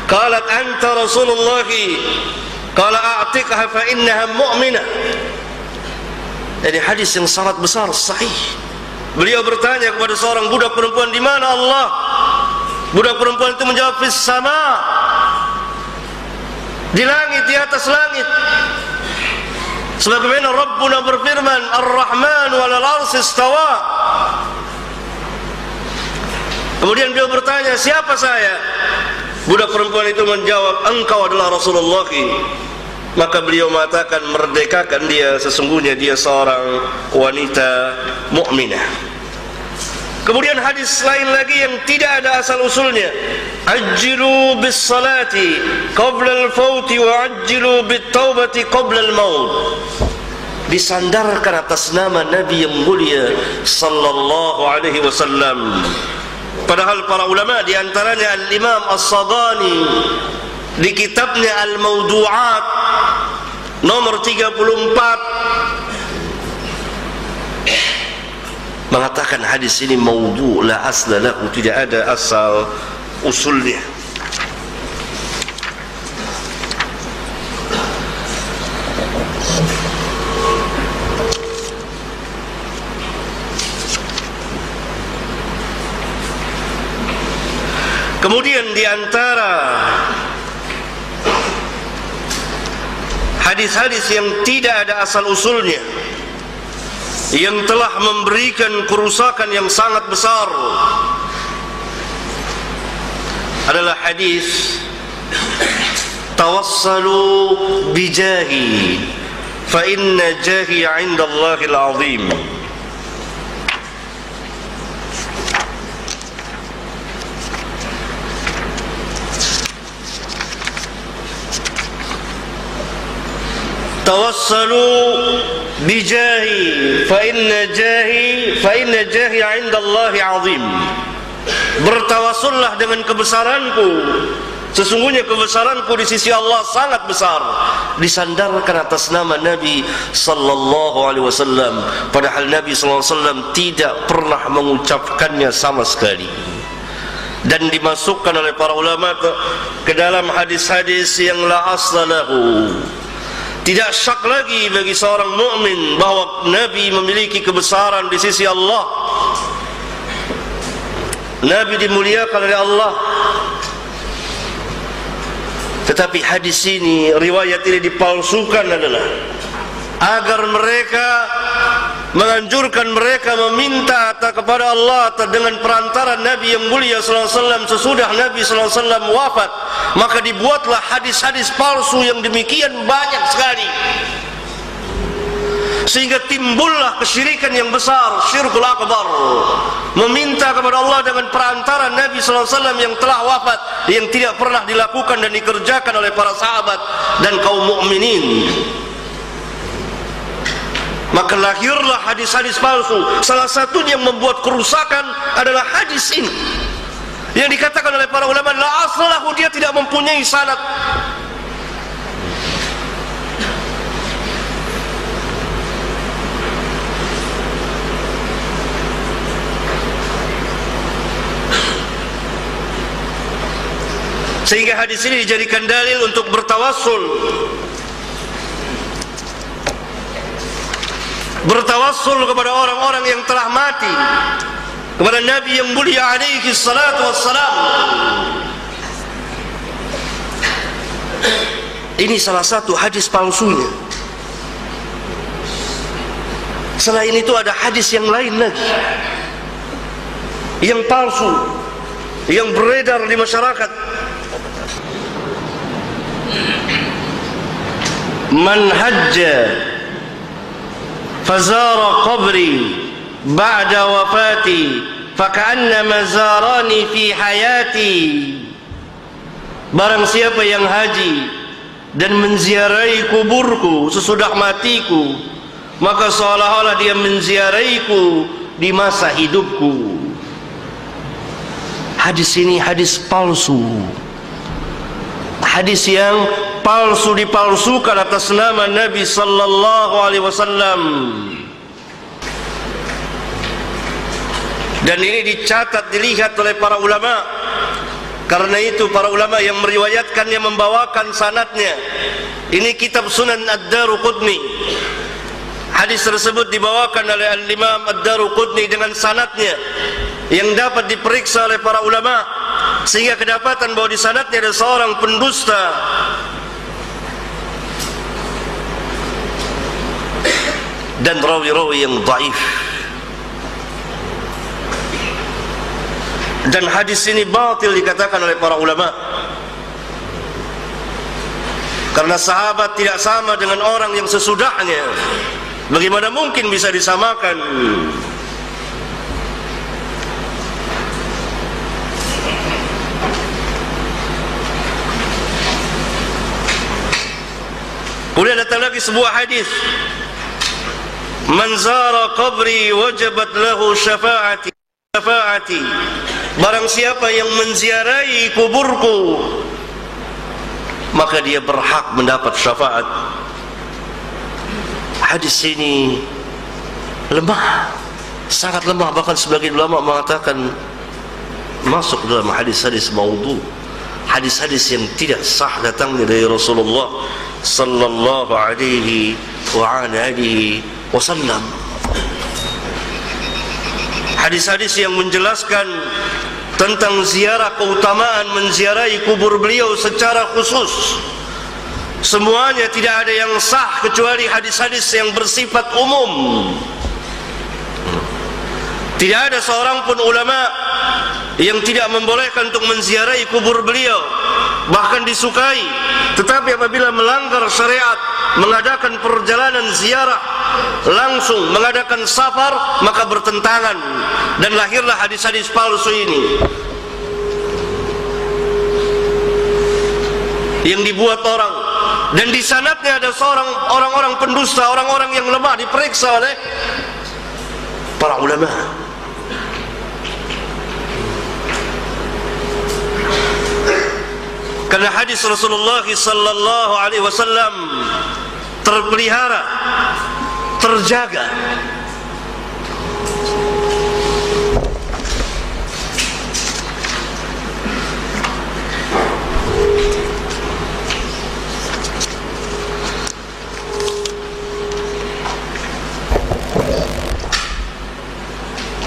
Qalat anta Rasulullah. Qala a'tiqha fa innaha mu'minah. Jadi hadis yang sangat besar, sahih. Beliau bertanya kepada seorang budak perempuan, di mana Allah? Budak perempuan itu menjawab, fis sama', di langit, di atas langit. Sebagaimana Rabbuna berfirman, Ar-Rahman 'alal 'arsy istawa. Kemudian beliau bertanya, siapa saya? Budak perempuan itu menjawab, engkau adalah Rasulullah. Maka beliau mengatakan, merdekakan dia, sesungguhnya dia seorang wanita mukminah. Kemudian hadis lain lagi yang tidak ada asal usulnya, ajjilu bis salati qabla al-fauti wa ajjilu bit taubati qabla al-maut. Disandarkan atas nama Nabi yang mulia sallallahu alaihi wasallam. Padahal para ulama, di antaranya Al-Imam As-Sadani di kitabnya Al-Mawdu'at nomor 34 mengatakan hadis ini maudhu' la asla lahu, tidak ada asal usulnya. Kemudian di antara hadis-hadis yang tidak ada asal usulnya, yang telah memberikan kerusakan yang sangat besar, adalah hadis tawassalu bijahi fa inna jahi 'inda Allahil 'azim. Tawassalu bijahi fa inna jahi 'inda Allahi 'azim. Bertawassullah dengan kebesaranku, sesungguhnya kebesaranku di sisi Allah sangat besar. Disandarkan atas nama Nabi sallallahu alaihi wasallam, padahal Nabi sallallahu alaihi wasallam tidak pernah mengucapkannya sama sekali. Dan dimasukkan oleh para ulama ke dalam hadis-hadis yang la aslalahu. Tidak syak lagi bagi seorang mukmin bahwa Nabi memiliki kebesaran di sisi Allah. Nabi dimuliakan oleh Allah. Tetapi hadis ini, riwayat ini dipalsukan adalah agar mereka menganjurkan mereka meminta kepada Allah dengan perantara Nabi yang mulia sallallahu alaihi wasallam sesudah Nabi sallallahu alaihi wasallam wafat. Maka dibuatlah hadis-hadis palsu yang demikian banyak sekali, sehingga timbullah kesyirikan yang besar, syirkul akbar, meminta kepada Allah dengan perantara Nabi sallallahu alaihi wasallam yang telah wafat, yang tidak pernah dilakukan dan dikerjakan oleh para sahabat dan kaum mukminin. Maka lahirlah hadis-hadis palsu. Salah satunya yang membuat kerusakan adalah hadis ini, yang dikatakan oleh para ulama la aslahu, dia tidak mempunyai sanad. Sehingga hadis ini dijadikan dalil untuk bertawassul, bertawassul kepada orang-orang yang telah mati, kepada Nabi yang mulia alaihi salatu wassalam. Ini salah satu hadis palsunya. Selain itu ada hadis yang lain lagi yang palsu, yang beredar di masyarakat. Man hajja fazara qabri ba'da wafati faka'annama zarani fi hayati. Barang siapa yang haji dan menziarahi kuburku sesudah matiku, maka seolah-olah dia menziarahiku di masa hidupku. Hadis ini hadis palsu, hadis yang palsu dipalsukan atas nama Nabi sallallahu alaihi wasallam. Dan ini dicatat, dilihat oleh para ulama. Karena itu para ulama yang meriwayatkannya membawakan sanadnya. Ini kitab Sunan Ad-Daruqutni. Hadis tersebut dibawakan oleh Al-Imam Ad-Daruqutni dengan sanadnya yang dapat diperiksa oleh para ulama, sehingga kedapatan bahwa di sanadnya ada seorang pendusta dan rawi-rawi yang dhaif. Dan hadis ini batil dikatakan oleh para ulama, karena sahabat tidak sama dengan orang yang sesudahnya. Bagaimana mungkin bisa disamakan? Kemudian datang lagi sebuah hadis, man zara qabri wajabat lahu syafa'ati. Barang siapa yang menziarahi kuburku, maka dia berhak mendapat syafaat. Hadis ini lemah, sangat lemah, bahkan sebagian ulama mengatakan masuk dalam hadis-hadis maudhu, hadis-hadis yang tidak sah datangnya dari Rasulullah sallallahu alaihi wa alihi wasallam. Hadis-hadis yang menjelaskan tentang ziarah, keutamaan menziarahi kubur beliau secara khusus, semuanya tidak ada yang sah kecuali hadis-hadis yang bersifat umum. Tidak ada seorang pun ulama yang tidak membolehkan untuk menziarahi kubur beliau, bahkan disukai. Tetapi apabila melanggar syariat, mengadakan perjalanan ziarah, langsung mengadakan safar, maka bertentangan, dan lahirlah hadis-hadis palsu ini yang dibuat orang. Dan di sanadnya ada orang-orang pendusta, orang-orang yang lemah, diperiksa oleh para ulama. Karena hadis Rasulullah sallallahu alaihi wasallam terpelihara, terjaga.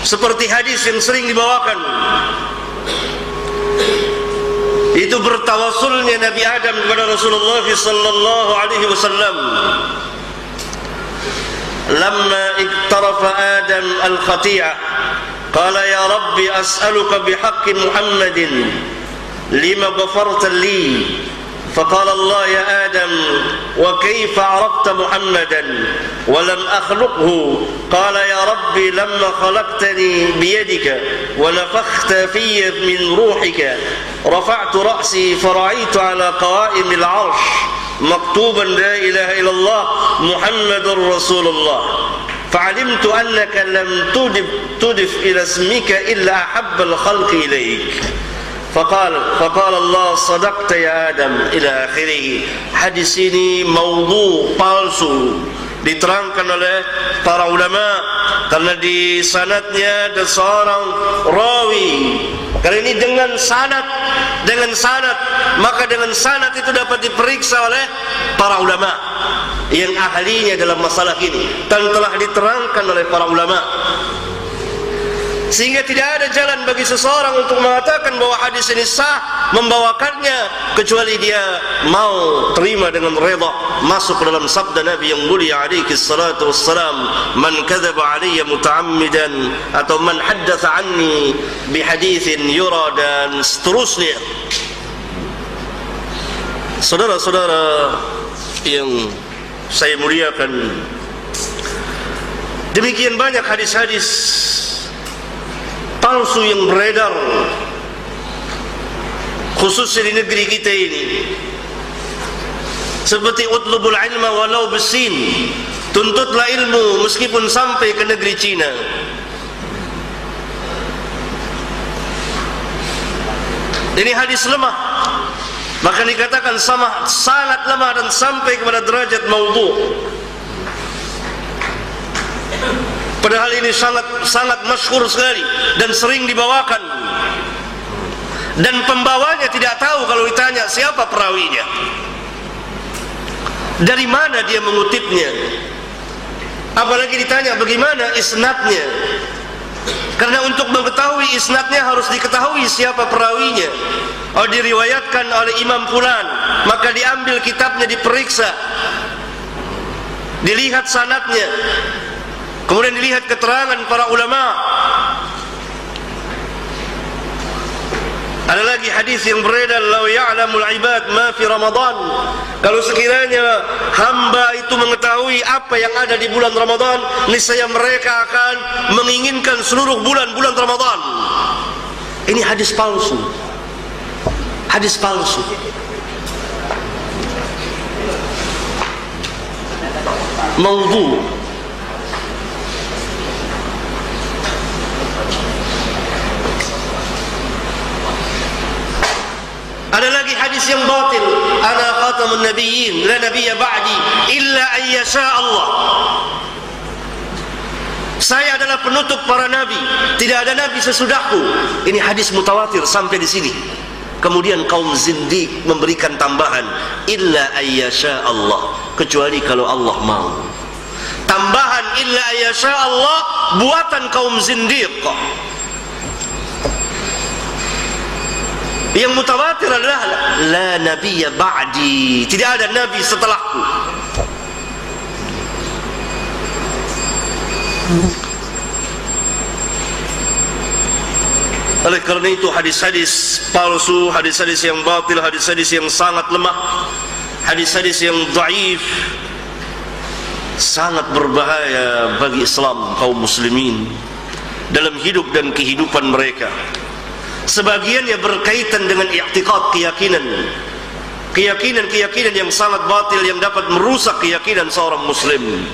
Seperti hadis yang sering dibawakan, itu bertawassulnya Nabi Adam kepada Rasulullah sallallahu alaihi wasallam. Lamma iktarafa Adam al-khati'ah, qala ya Rabbi as'aluka bihaqqi Muhammadin lima ghafarta li. فقال الله يا آدم وكيف عرفت محمدا ولم أخلقه؟ قال يا ربي لما خلقتني بيدك ونفخت في من روحك رفعت رأسي فرأيت على قوائم العرش مكتوبا لا إله إلا الله محمد رسول الله فعلمت أنك لم تضف إلى اسمك إلا أحب الخلق إليك. فقال Allah صدقت ya Adam ila akhirih. Hadis ini maudhu, palsu, diterangkan oleh para ulama karena di sanadnya ada seorang rawi. Karena ini dengan sanad, maka dengan sanad itu dapat diperiksa oleh para ulama yang ahlinya dalam masalah ini, dan telah diterangkan oleh para ulama. Sehingga tidak ada jalan bagi seseorang untuk mengatakan bahwa hadis ini sah membawakannya kecuali dia mau terima dengan redha, masuk ke dalam sabda Nabi yang mulia alaihi salatu wassalam, man kadzaba alayya muta'ammidan, atau man haddatsa anni bihaditsin yura, dan seterusnya. Saudara-saudara yang saya muliakan, demikian banyak hadis-hadis palsu yang beredar, khususnya di negeri kita ini. Seperti utlubul ilma walau bisin, tuntutlah ilmu meskipun sampai ke negeri Cina. Ini hadis lemah, maka dikatakan sangat lemah dan sampai kepada derajat maudhu. Padahal ini sangat masyhur sekali dan sering dibawakan, dan pembawanya tidak tahu kalau ditanya siapa perawinya, dari mana dia mengutipnya, apalagi ditanya bagaimana isnadnya. Karena untuk mengetahui isnadnya harus diketahui siapa perawinya. Oh, diriwayatkan oleh Imam Fulan, maka diambil kitabnya, diperiksa, dilihat sanadnya, kemudian dilihat keterangan para ulama. Ada lagi hadis yang beredar, "Lau ya'lamul ibad ma fi Ramadan." Kalau sekiranya hamba itu mengetahui apa yang ada di bulan Ramadan, niscaya mereka akan menginginkan seluruh bulan-bulan Ramadan. Ini hadis palsu. Hadis palsu. Maudhu. Ada lagi hadis yang batil, ana khatamun nabiyyin la nabiyya ba'di illa an yasha Allah. Saya adalah penutup para nabi, tidak ada nabi sesudahku. Ini hadis mutawatir sampai di sini. Kemudian kaum zindiq memberikan tambahan, illa ayyasha Allah, kecuali kalau Allah mau. Tambahan illa ayyasha Allah buatan kaum zindiq. Yang mutawatir adalah la nabiyya ba'di, tidak ada nabi setelahku. Oleh kerana itu hadis-hadis palsu, hadis-hadis yang batil, hadis-hadis yang sangat lemah, hadis-hadis yang dhaif sangat berbahaya bagi Islam kaum muslimin dalam hidup dan kehidupan mereka. Sebagiannya berkaitan dengan i'tiqad, keyakinan yang sangat batil yang dapat merusak keyakinan seorang muslim.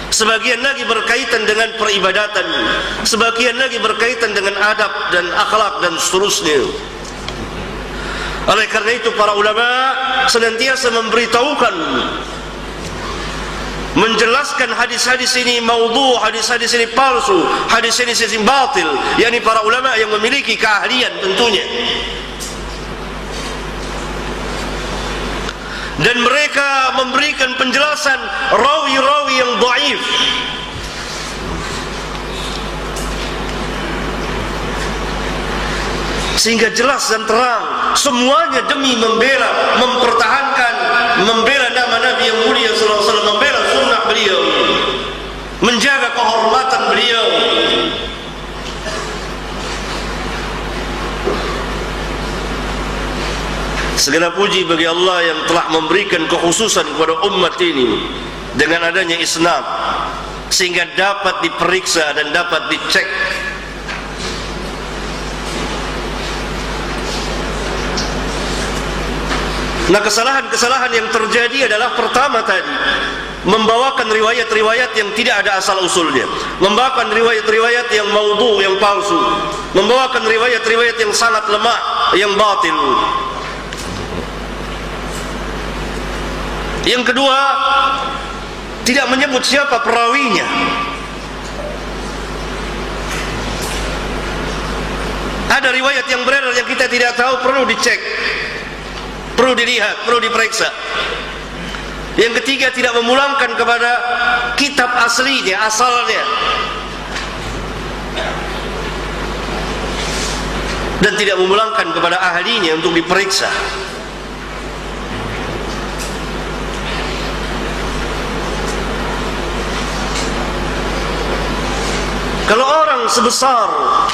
Sebagian lagi berkaitan dengan peribadatan, sebagian lagi berkaitan dengan adab dan akhlak dan seterusnya. Oleh karena itu para ulama senantiasa memberitahukan, menjelaskan hadis-hadis ini maudhu, hadis-hadis ini palsu, hadis-hadis ini batil, yakni para ulama yang memiliki keahlian tentunya. Dan mereka memberikan penjelasan rawi-rawi yang dhaif, sehingga jelas dan terang, semuanya demi membela, mempertahankan, membela nama Nabi yang mulia sallallahu alaihi wasallam, membela sunnah beliau, menjaga kehormatan beliau. Segala puji bagi Allah yang telah memberikan kekhususan kepada umat ini dengan adanya isnad, sehingga dapat diperiksa dan dapat dicek. Nah, kesalahan-kesalahan yang terjadi adalah pertama tadi, membawakan riwayat-riwayat yang tidak ada asal usulnya, membawakan riwayat-riwayat yang maudhu, yang palsu, membawakan riwayat-riwayat yang sangat lemah, yang batil. Yang kedua, tidak menyebut siapa perawinya. Ada riwayat yang beredar yang kita tidak tahu, perlu dicek, perlu dilihat, perlu diperiksa. Yang ketiga, tidak memulangkan kepada kitab aslinya, asalnya, dan tidak memulangkan kepada ahlinya untuk diperiksa. Kalau orang sebesar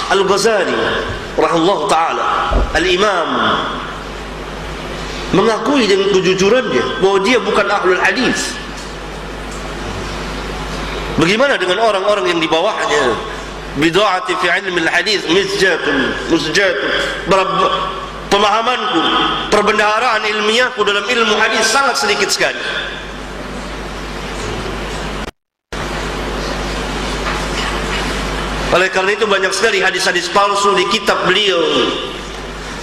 Al-Ghazali rahimahullah ta'ala, Al-Imam, mengakui dengan kejujurannya bahwa dia bukan ahlul hadis, bagaimana dengan orang-orang yang di bawahnya? Bid'ati fi ilmi al-hadis musjatun, pemahamanku, perbendaharaan ilmiahku dalam ilmu hadis sangat sedikit sekali. Oleh karena itu banyak sekali hadis-hadis palsu di kitab beliau.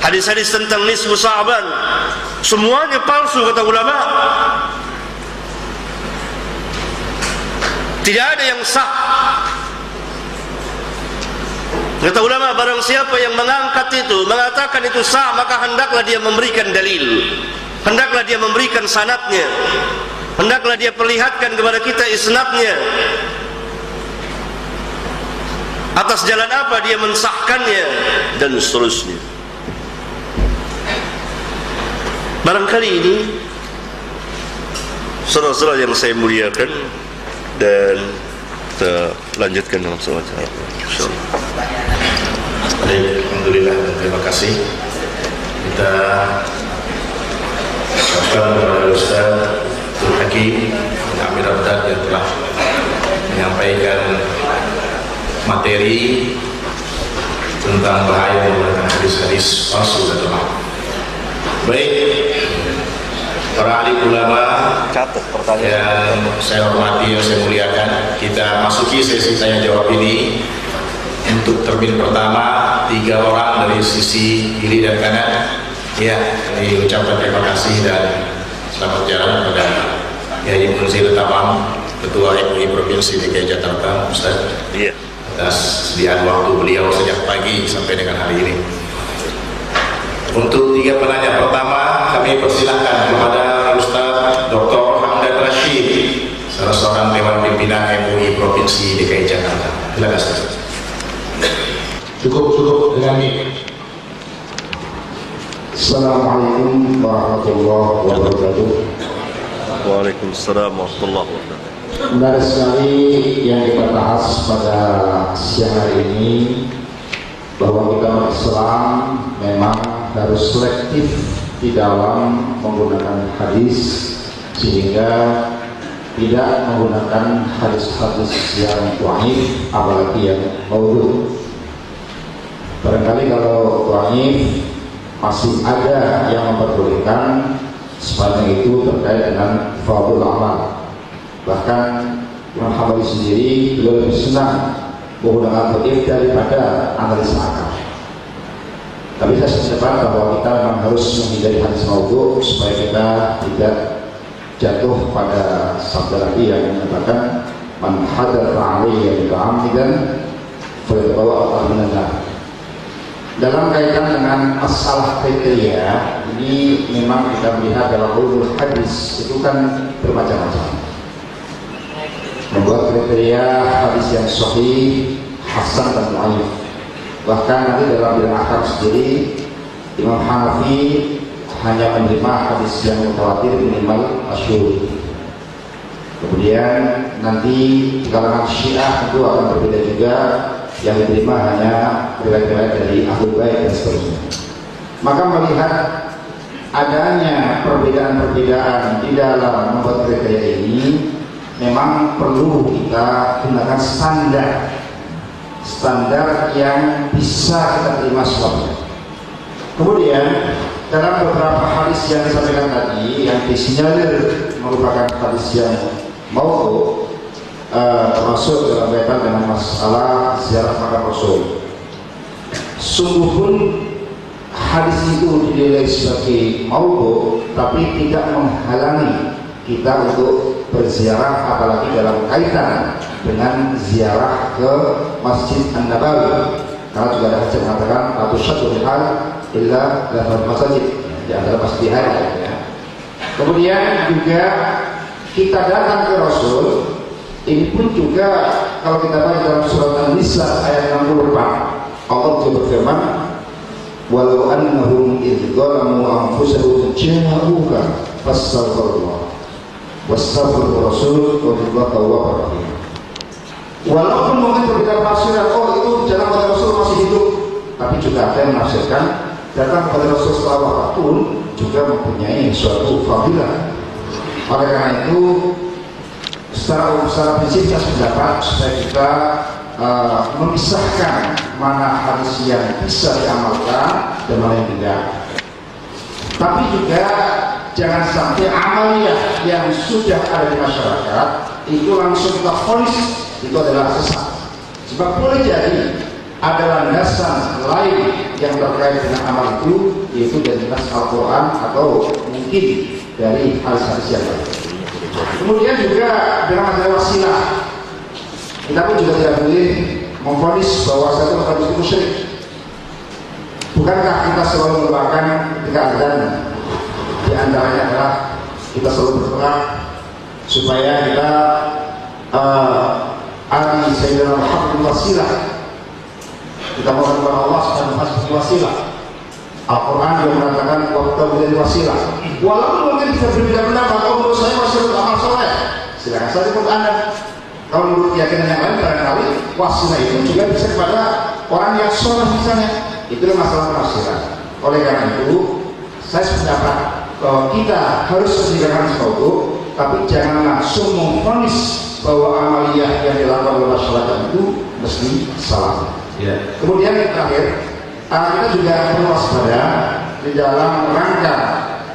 Hadis-hadis tentang nisfu Sa'ban, semuanya palsu kata ulama. Tidak ada yang sah. Kata ulama, barang siapa yang mengangkat itu, mengatakan itu sah, maka hendaklah dia memberikan dalil, hendaklah dia memberikan sanadnya, hendaklah dia perlihatkan kepada kita isnadnya. Atas jalan apa dia mensahkannya, dan seterusnya. Barangkali ini saudara-saudara yang saya muliakan, dan kita lanjutkan dalam sholat. Insyaallah. Alhamdulillah, dan terima kasih. Kita ucapkan kepada Ustaz Abdul Hakim Amir Abdad yang telah menyampaikan materi tentang bahaya menggunakan hadis-hadis palsu dan lemah. Baik, para alim ulama yang saya hormati, yang saya muliakan, kita masuki sesi tanya jawab ini. Untuk termin pertama, 3 orang dari sisi kiri dan kanan, Ya, kami ucapkan terima kasih dan selamat jalan kepada Kiai Munzil Tamam, Ketua MUI Provinsi DKI Jakarta, Ustaz, atas sediaan waktu beliau sejak pagi sampai dengan hari ini. Untuk 3 penanya pertama, kami persilahkan kepada Ustaz Dr. Hamdan Rashid, salah seorang Dewan Pimpinan MUI Provinsi DKI Jakarta. Silakan Ustaz. Cukup dengan ini. Assalamualaikum warahmatullahi wabarakatuh. Waalaikumsalam warahmatullahi wabarakatuh. Menarik sekali yang kita bahas pada siang hari ini, bahwa kita Islam memang harus selektif di dalam menggunakan hadis, sehingga tidak menggunakan hadis-hadis yang dhaif, apalagi yang maudhu. Barangkali kalau dhaif masih ada yang memperbolehkan, sepanjang itu terkait dengan fadhul amal. Bahkan Imam Hambali sendiri beliau lebih senang menggunakan hadis daripada analisa akal. Tapi saya sependapat bahwa kita memang harus menghindari hadis maudhu supaya kita tidak jatuh pada sabda Nabi yang menyatakan man hadatsa alayya muta'ammidan falyatabawa al-nar. Dalam kaitan dengan masalah kriteria ini, memang kita melihat dalam ulumul hadis itu kan bermacam-macam. Membuat kriteria hadis yang sahih, hasan dan dhaif. Bahkan nanti dalam bidang akal sendiri, Imam Hanafi hanya menerima hadis yang mutawatir minimal masyhur. Kemudian nanti di kalangan Syiah itu akan berbeda juga, yang diterima hanya riwayat-riwayat dari Ahlul Bait dan seterusnya. Maka melihat adanya perbedaan-perbedaan di dalam membuat kriteria ini, memang perlu kita gunakan standar yang bisa kita terima sebabnya. Kemudian dalam beberapa hadis yang disampaikan tadi, yang disinyalir merupakan hadis yang maudhu, termasuk dalam kaitan dengan masalah ziarah makam Rasul. Sungguh pun hadis itu dinilai sebagai maudhu, tapi tidak menghalangi kita untuk berziarah, apalagi dalam kaitan dengan ziarah ke Masjid An-Nabawi. Karena juga ada hadis yang mengatakan atau syaddu rihal illa dalam masjid, di antara masjid ya. Kemudian juga kita datang ke Rasul. Ini pun juga kalau kita baca dalam surat An-Nisa ayat 64, Allah berfirman, walau annahum idh zalamu anfusahum ja'uka fastaghfirullah wastaghfir rasul wa tawwabur rahim. Walaupun mungkin berbeda tafsiran, oh itu jalan kepada Rasul masih hidup, tapi juga ada yang menafsirkan datang kepada Rasul setelah wafat pun juga mempunyai suatu fadilah. Oleh karena itu, secara prinsip saya pendapat supaya kita memisahkan mana hadis yang bisa diamalkan dan mana yang tidak. Tapi juga jangan sampai amaliyah yang sudah ada di masyarakat itu langsung kita vonis itu adalah sesat. Sebab boleh jadi ada landasan lain yang terkait dengan amal itu, yaitu dari nas Al-Quran atau mungkin dari hadis-hadis yang lain. Kemudian juga dalam masalah wasilah, kita pun juga tidak boleh memvonis bahwa satu hadis itu musyrik. Bukankah kita selalu merupakan ketika azan, di antaranya adalah kita selalu berdoa supaya kita Ali Sayyidina Muhammad wasilah, kita mohon kepada Allah subhanahu wa ta'ala wasilah. Al-Quran yang mengatakan waktu menjadi wasilah. Walaupun mungkin bisa berbeda pendapat, oh menurut saya wasilah amal soleh, silakan saja menurut Anda. Kalau menurut keyakinan yang lain, barangkali wasilah itu juga bisa kepada orang yang soleh misalnya. Itulah masalah penafsiran. Oleh karena itu, saya sependapat bahwa kita harus meninggalkan sesuatu, tapi jangan langsung memvonis bahwa amaliyah yang dilakukan oleh masyarakat itu mesti salah. Ya. Kemudian yang terakhir, kita juga perlu waspada di dalam rangka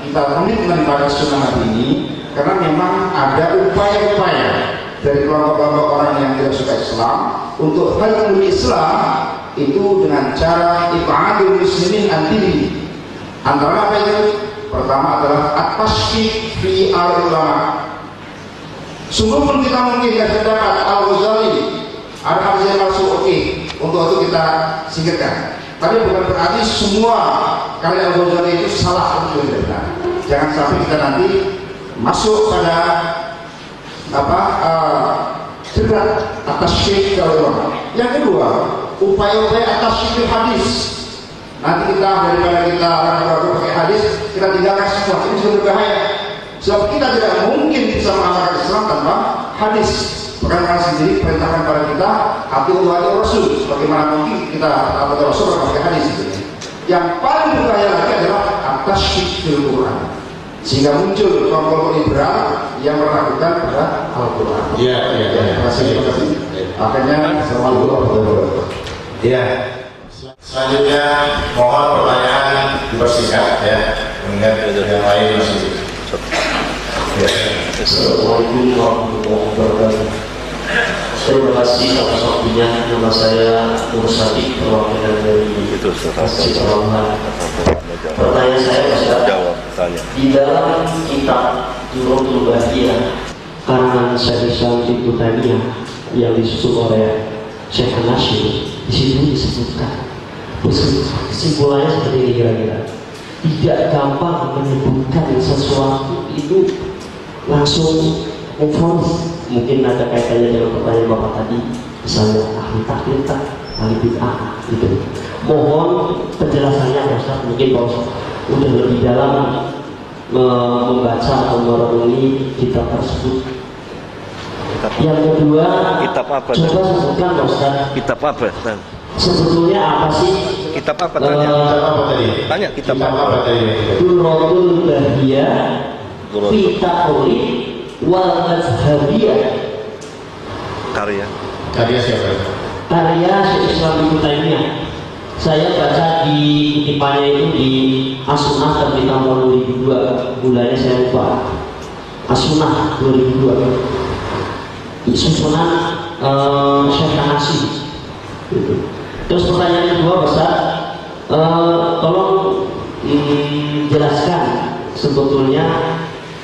kita komitmen pada sunnah Nabi ini, karena memang ada upaya-upaya dari kelompok-kelompok orang yang tidak suka Islam untuk halul Islam itu dengan cara ibadul muslimin antiri, Antara apa itu? Pertama adalah at-tashdid fi al-ulama. Sungguh pun kita mungkin tidak dapat Al-Ghazali ada hadis yang masuk, oke, untuk itu kita singkirkan. Tapi bukan berarti semua karya Al-Ghazali itu salah untuk kita. Jangan sampai kita nanti masuk pada jerat atas syekh ulama. Yang kedua, upaya-upaya atas syekh hadis. Nanti kita daripada kita ragu-ragu pakai hadis, kita tinggalkan semua. Ini sudah berbahaya. Sebab kita tidak mungkin bisa mengamalkan Islam tanpa hadis. Pekan sendiri perintahkan kepada kita atiullah wa rasul. Bagaimana mungkin kita taat Rasul pakai hadis itu. Yang paling berbahaya lagi adalah atas syekh Quran. Sehingga muncul kelompok liberal yang meragukan pada Al-Quran. Iya. Terima kasih. Akhirnya, assalamualaikum warahmatullahi wabarakatuh. Iya. Selanjutnya mohon pertanyaan dipersingkat ya, mengingat yang lain masih. Ya. Assalamualaikum warahmatullahi wabarakatuh. Terima kasih atas waktunya. Nama saya Nur Sadiq, perwakilan dari Masjid Al-Rahman. Pertanyaan saya Ustaz, di dalam kitab Durratul Bahiyah karangan Syekh Islam Ibnu Taimiyah yang disusun oleh Syekh An-Nasyir, di situ disebutkan kesimpulannya seperti ini kira-kira. Tidak gampang menyebutkan sesuatu itu langsung mufrad. Mungkin ada kaitannya dengan pertanyaan Bapak tadi, misalnya ahli taklid, ahli bid'ah gitu. Mohon penjelasannya Ustaz, mungkin Pak Ustaz udah lebih dalam membaca atau merenungi kitab tersebut. Yang kedua, kitab apa? Coba sebutkan Ustaz. Kitab apa? Sebetulnya apa sih? Kitab apa tanya? Tanya kitab apa tadi? Durratul Bahiyah fi Taqrib wal Mazhabiyah. Karya siapa? Karya Syekh Islam Ibnu Taimiyah. Saya baca di kutipannya itu di As-Sunnah di tahun 2002, bulannya saya lupa. As-Sunnah 2002. Susunan Syekh An-Nasyir. Terus pertanyaan kedua Ustaz, tolong jelaskan sebetulnya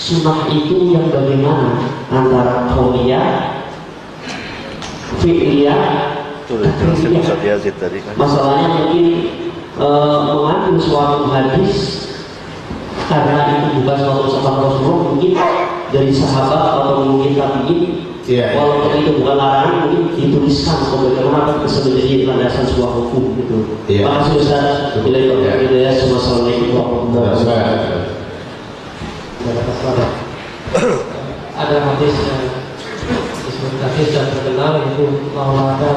sunnah itu yang bagaimana antara qauliyah, fi'liyah, takrifiyah. Masalahnya mungkin mengambil suatu hadis karena itu bukan suatu sabda Rasulullah, mungkin dari sahabat atau mungkin tabi'in. Walaupun itu bukan larangan, mungkin dituliskan atau bagaimana bisa menjadi landasan sebuah hukum gitu. Terima kasih Ustaz. Assalamualaikum warahmatullahi wabarakatuh. Ada hadis yang disebut hadis yang terkenal itu maulaka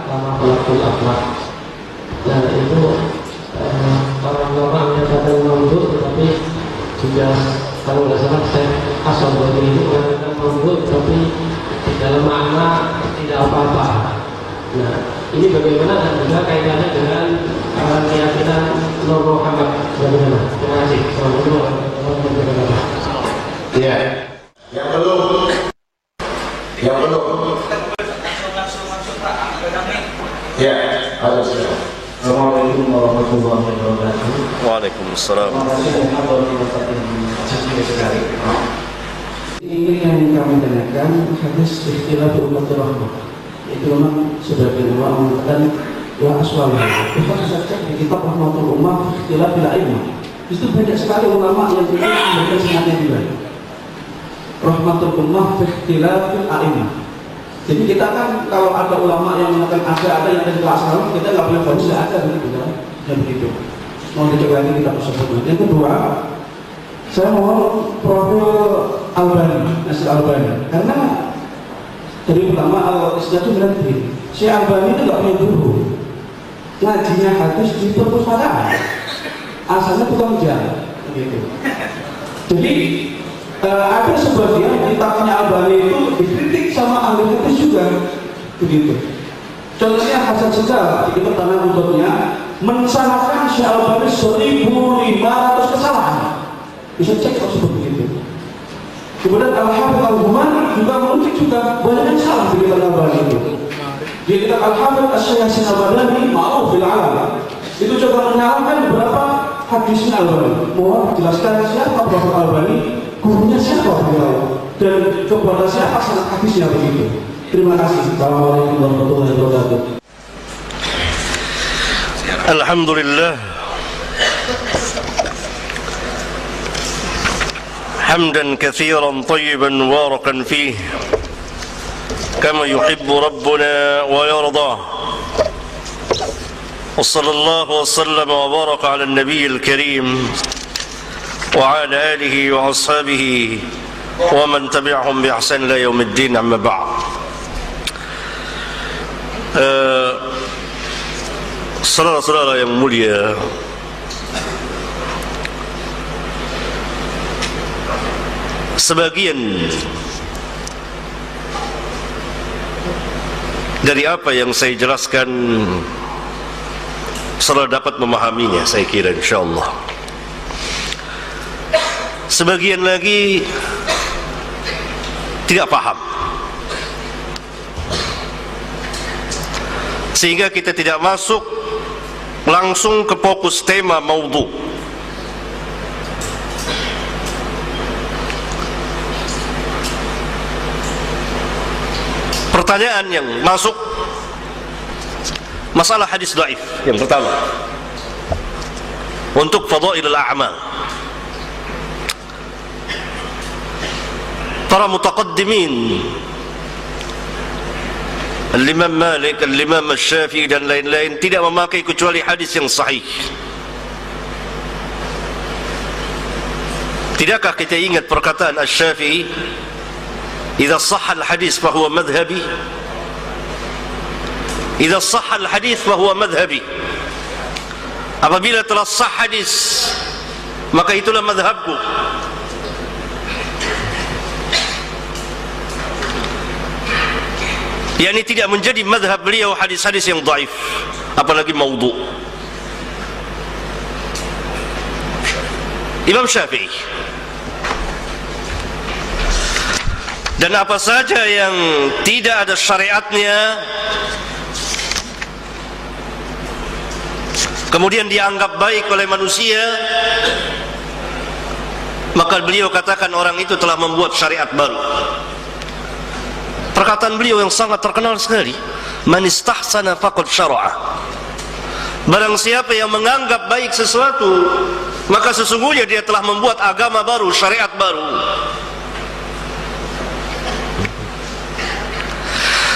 lama pelakul akhlak. Nah itu orang-orang yang kata maulud, tetapi juga kalau nggak salah saya asal dari itu mengatakan maulud, tapi dalam makna tidak apa-apa. Nah ini bagaimana dan juga kaitannya dengan keyakinan Nur Muhammad bagaimana? Terima kasih. Assalamualaikum warahmatullahi wabarakatuh. Iya. Yang belum. Ya. Assalamualaikum warahmatullahi wabarakatuh. Waalaikumsalam. Ini yang kami tanyakan hadis ikhtilaf umat rahmah. Itu memang sebagian ulama mengatakan wa aswalih. Kita saja di kitab Rahmatul Ummah ikhtilaf bil a'immah. Itu banyak sekali ulama yang tidak memberikan semangatnya juga. Rahmatul Ummah ikhtilaf bil a'immah. Jadi kita kan kalau ada ulama yang mengatakan ada yang ada di kelas kita nggak boleh baca tidak ada begitu kan? Dan begitu. Mau dicek lagi kita tersebut. Yang kedua, saya mohon profil Albani, Nasir Albani, karena dari pertama Al-Islam itu berarti si Albani itu nggak punya guru, ngajinya hadis di perpustakaan, asalnya tukang jalan, begitu. Jadi ada sebagian kitabnya Albani itu dikritik sama ahli hadis juga, begitu. Contohnya Hasan Shazali di pertanyaan untuknya mensalahkan Syekh Albani 1.500 kesalahan. Bisa cek kok seperti itu. Kemudian Al-Hafidz Al-Humani juga mungkin juga banyak yang salah di kitab Albani itu. Di kitab Al-Hafidz Asy-Syaikh Al-Albani Ma'ruf bil Alam itu coba menyalahkan beberapa hadisnya Albani. Mohon jelaskan siapa Prophet Albani, gurunya siapa beliau, dan kepada siapa sanad hadisnya begitu. Terima kasih. Assalamualaikum warahmatullahi wabarakatuh. Alhamdulillah, hamdan katsiran tayyiban mubarakan fihi kama yuhibbu rabbuna wa yarda. وصلى الله وسلم وبارك على النبي الكريم وعلى آله وأصحابه ومن تبعهم بإحسان إلى يوم الدين. أما بعد، saudara-saudara yang mulia, sebagian dari apa yang saya jelaskan saudara dapat memahaminya, saya kira insyaallah. Sebagian lagi tidak paham, sehingga kita tidak masuk langsung ke fokus tema maudhu. Pertanyaan yang masuk masalah hadis dhaif yang pertama untuk fadailul a'mal. Para mutaqaddimin, Al-Imam Malik, Al-Imam Syafi'i dan lain-lain tidak memakai kecuali hadis yang sahih. Tidakkah kita ingat perkataan Asy-Syafi'i, "Idza shahha al-hadis fa huwa madhhabi." Idza shahha al-hadis fa huwa madhhabi. Apabila telah sah hadis, maka itulah madhabku. Yani tidak menjadi madhab beliau hadis-hadis yang dhaif, apalagi maudhu. Imam Syafi'i. Dan apa saja yang tidak ada syariatnya kemudian dianggap baik oleh manusia, maka beliau katakan orang itu telah membuat syariat baru. Perkataan beliau yang sangat terkenal sekali, "Man istahsana faqad syara'a." Barang siapa yang menganggap baik sesuatu, maka sesungguhnya dia telah membuat agama baru, syariat baru.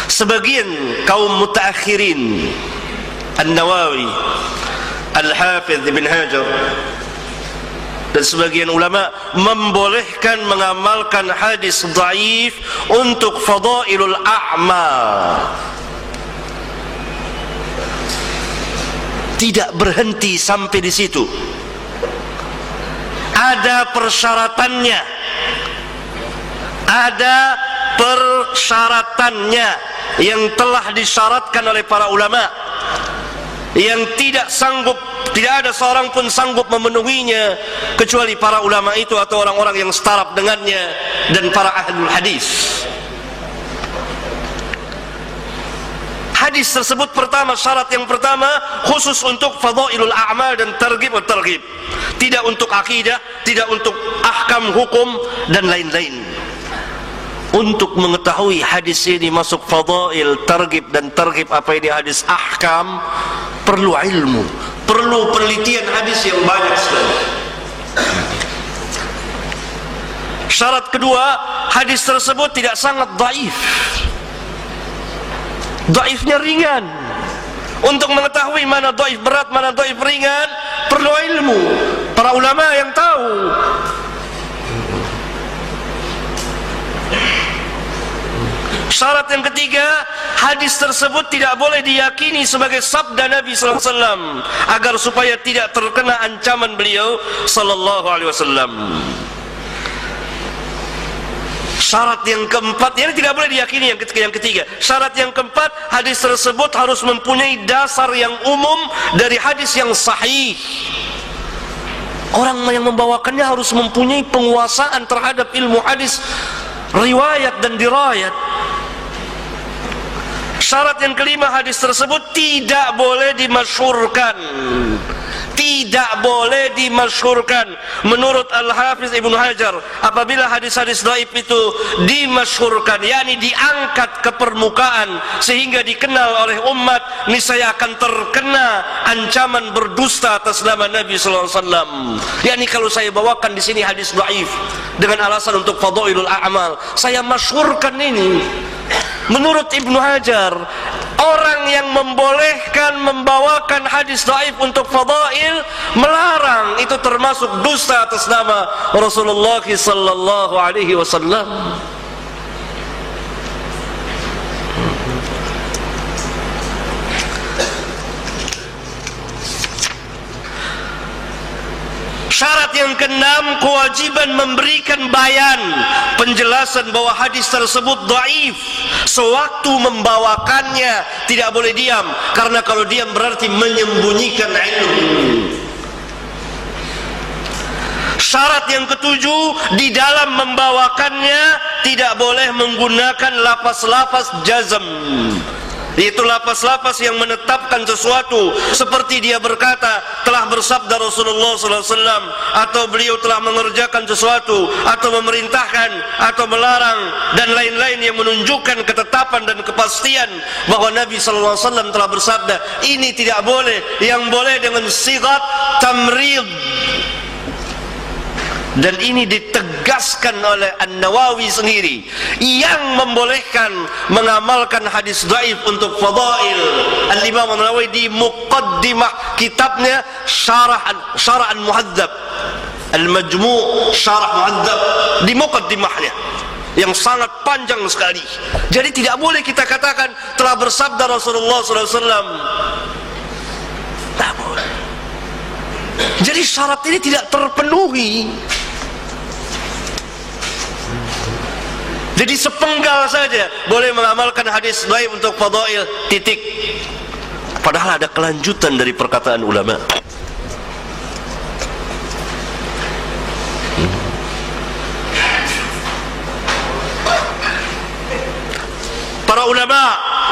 Sebagian kaum mutaakhirin, An-Nawawi, Al-Hafidh Ibn Hajar dan sebagian ulama membolehkan mengamalkan hadis dhaif untuk fadailul a'mal. Tidak berhenti sampai di situ, ada persyaratannya, ada persyaratannya yang telah disyaratkan oleh para ulama, yang tidak ada seorang pun sanggup memenuhinya kecuali para ulama itu atau orang-orang yang setaraf dengannya dan para ahlul hadis. Hadis tersebut pertama, syarat yang pertama khusus untuk fadailul a'mal dan targhib wa targhib, tidak untuk akidah, tidak untuk ahkam hukum dan lain-lain. Untuk mengetahui hadis ini masuk fadail, targhib dan targhib, apa ini hadis ahkam, perlu ilmu, perlu penelitian hadis yang banyak sekali. Syarat kedua, hadis tersebut tidak sangat dhaif, dhaifnya ringan. Untuk mengetahui mana dhaif berat, mana dhaif ringan, perlu ilmu, para ulama yang tahu. Syarat yang ketiga, hadis tersebut tidak boleh diyakini sebagai sabda Nabi sallallahu alaihi wasallam agar supaya tidak terkena ancaman beliau sallallahu alaihi wasallam. Syarat yang keempat, ini tidak boleh diyakini yang ketiga. Syarat yang keempat, hadis tersebut harus mempunyai dasar yang umum dari hadis yang sahih. Orang yang membawakannya harus mempunyai penguasaan terhadap ilmu hadis, riwayat dan dirayat. Syarat yang kelima, hadis tersebut tidak boleh dimasyhurkan, tidak boleh dimasyhurkan. Menurut Al-Hafiz Ibnu Hajar, apabila hadis-hadis dhaif itu dimasyhurkan, yakni diangkat ke permukaan sehingga dikenal oleh umat, niscaya akan terkena ancaman berdusta atas nama Nabi sallallahu alaihi wasallam. Yakni kalau saya bawakan di sini hadis dhaif dengan alasan untuk fadailul a'mal, saya masyhurkan ini. Menurut Ibnu Hajar, orang yang membolehkan membawakan hadis dhaif untuk fadail melarang, itu termasuk dusta atas nama Rasulullah sallallahu alaihi wasallam. Syarat yang keenam, kewajiban memberikan bayan, penjelasan bahwa hadis tersebut dhaif. Sewaktu membawakannya tidak boleh diam, karena kalau diam berarti menyembunyikan ilmu. Syarat yang ketujuh, di dalam membawakannya tidak boleh menggunakan lafaz-lafaz jazm, yaitu lafaz-lafaz yang menetapkan sesuatu, seperti dia berkata telah bersabda Rasulullah SAW, atau beliau telah mengerjakan sesuatu, atau memerintahkan, atau melarang, dan lain-lain yang menunjukkan ketetapan dan kepastian bahwa Nabi SAW telah bersabda. Ini tidak boleh. Yang boleh dengan sigat tamrid, dan ini ditegaskan oleh An-Nawawi sendiri, yang membolehkan mengamalkan hadis dhaif untuk fadail. Al-Imam An-Nawawi di muqaddimah kitabnya Syarah Al-Muhadzab, Al-Majmu' Syarah Muhadzab, di muqaddimahnya yang sangat panjang sekali. Jadi tidak boleh kita katakan telah bersabda Rasulullah SAW. Tak boleh. Jadi syarat ini tidak terpenuhi. Jadi sepenggal saja boleh mengamalkan hadis dhaif untuk fadail, titik. Padahal ada kelanjutan dari perkataan ulama. Para ulama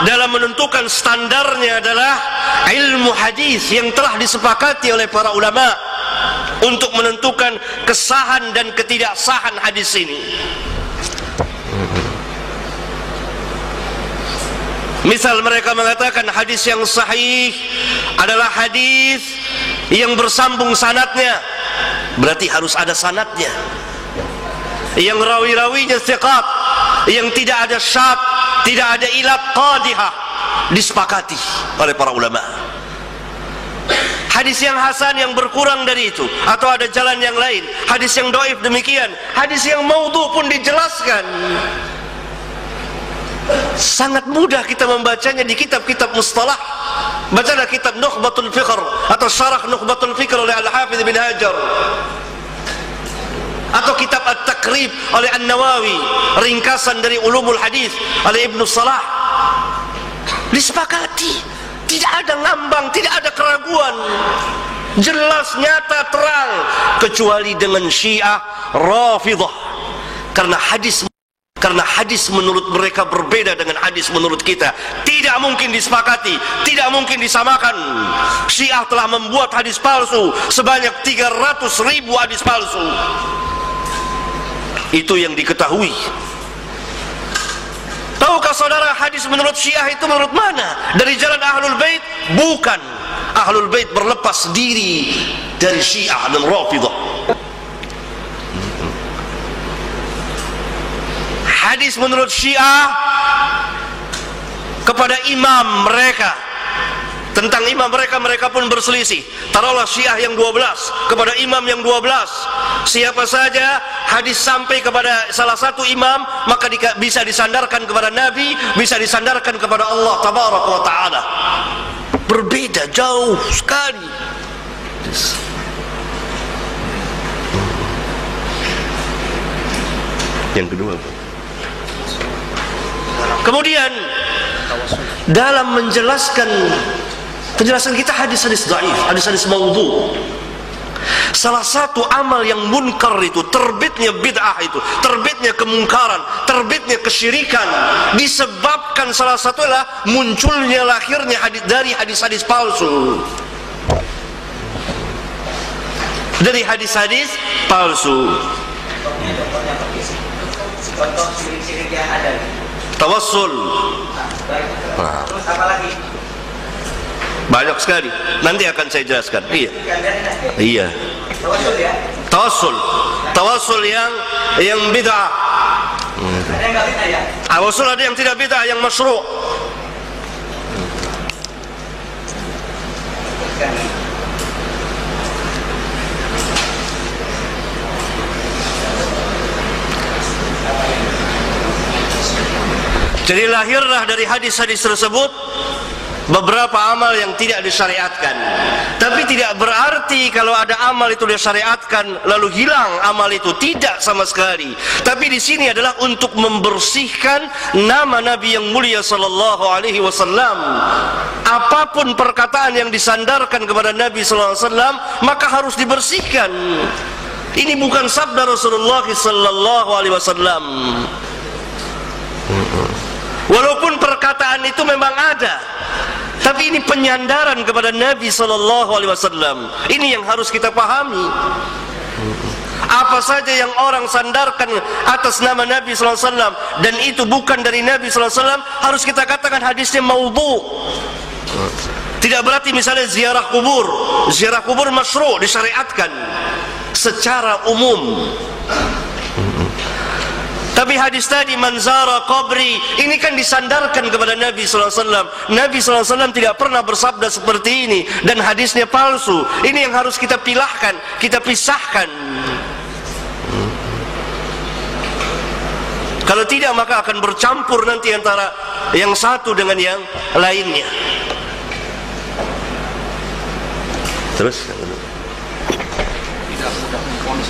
dalam menentukan standarnya adalah ilmu hadis yang telah disepakati oleh para ulama untuk menentukan kesahan dan ketidaksahan hadis ini. Misal mereka mengatakan hadis yang sahih adalah hadis yang bersambung sanadnya, berarti harus ada sanadnya, yang rawi-rawinya thiqat, yang tidak ada syadz, tidak ada ilat qadihah, disepakati oleh para ulama. Hadis yang hasan yang berkurang dari itu, atau ada jalan yang lain. Hadis yang dhaif demikian. Hadis yang maudhu pun dijelaskan. Sangat mudah kita membacanya di kitab-kitab mustalah. Bacalah kitab Nukhbatul Fikr atau Syarah Nukhbatul Fikr oleh Al-Hafiz Ibn Hajar, atau kitab At-Taqrib oleh An-Nawawi, ringkasan dari Ulumul Hadis oleh Ibnu Salah. Disepakati, tidak ada ngambang, tidak ada keraguan, jelas, nyata, terang, kecuali dengan Syiah Rafidhah, karena hadis menurut mereka berbeda dengan hadis menurut kita. Tidak mungkin disepakati, tidak mungkin disamakan. Syiah telah membuat hadis palsu sebanyak 300.000 hadis palsu. Itu yang diketahui. Tahukah saudara hadis menurut Syiah itu menurut mana? Dari jalan Ahlul Bait? Bukan. Ahlul Bait berlepas diri dari Syiah dan Rafidhah. Hadis menurut Syiah kepada imam mereka, tentang imam mereka, mereka pun berselisih. Taruhlah Syiah yang 12 kepada imam yang 12. Siapa saja hadis sampai kepada salah satu imam, maka bisa disandarkan kepada Nabi, bisa disandarkan kepada Allah Tabaraka wa Ta'ala. Berbeda jauh sekali. Yang kedua, kemudian dalam menjelaskan penjelasan kita hadis-hadis dhaif, hadis-hadis maudhu, salah satu amal yang munkar itu, terbitnya bid'ah itu, terbitnya kemungkaran, terbitnya kesyirikan, disebabkan salah satu adalah munculnya, lahirnya hadis dari hadis-hadis palsu. dari hadis-hadis palsu. Contoh sirik-sirik yang ada. Tawassul. Terus apa lagi? Banyak sekali. Nanti akan saya jelaskan. Iya. Iya. Tawassul ya. Tawassul. Tawassul yang bid'ah. Ada yang nggak bid'ah ya? Tawassul ada yang tidak bid'ah, yang masyru'. Jadi lahirlah dari hadis-hadis tersebut beberapa amal yang tidak disyariatkan. Tapi tidak berarti kalau ada amal itu disyariatkan lalu hilang amal itu, tidak sama sekali. Tapi di sini adalah untuk membersihkan nama Nabi yang mulia sallallahu alaihi wasallam. Apapun perkataan yang disandarkan kepada Nabi sallallahu alaihi wasallam maka harus dibersihkan. Ini bukan sabda Rasulullah sallallahu alaihi wasallam. Walaupun perkataan itu memang ada, tapi ini penyandaran kepada Nabi sallallahu alaihi wasallam. Ini yang harus kita pahami. Apa saja yang orang sandarkan atas nama Nabi sallallahu alaihi wasallam dan itu bukan dari Nabi sallallahu alaihi wasallam, harus kita katakan hadisnya maudhu. Tidak berarti misalnya ziarah kubur masyru', disyariatkan secara umum. Tapi hadis tadi manzara qabri ini kan disandarkan kepada Nabi sallallahu alaihi wasallam. Nabi sallallahu alaihi wasallam tidak pernah bersabda seperti ini dan hadisnya palsu. Ini yang harus kita pilahkan, kita pisahkan. Kalau tidak maka akan bercampur nanti antara yang satu dengan yang lainnya. Terus tidak mudah mengkons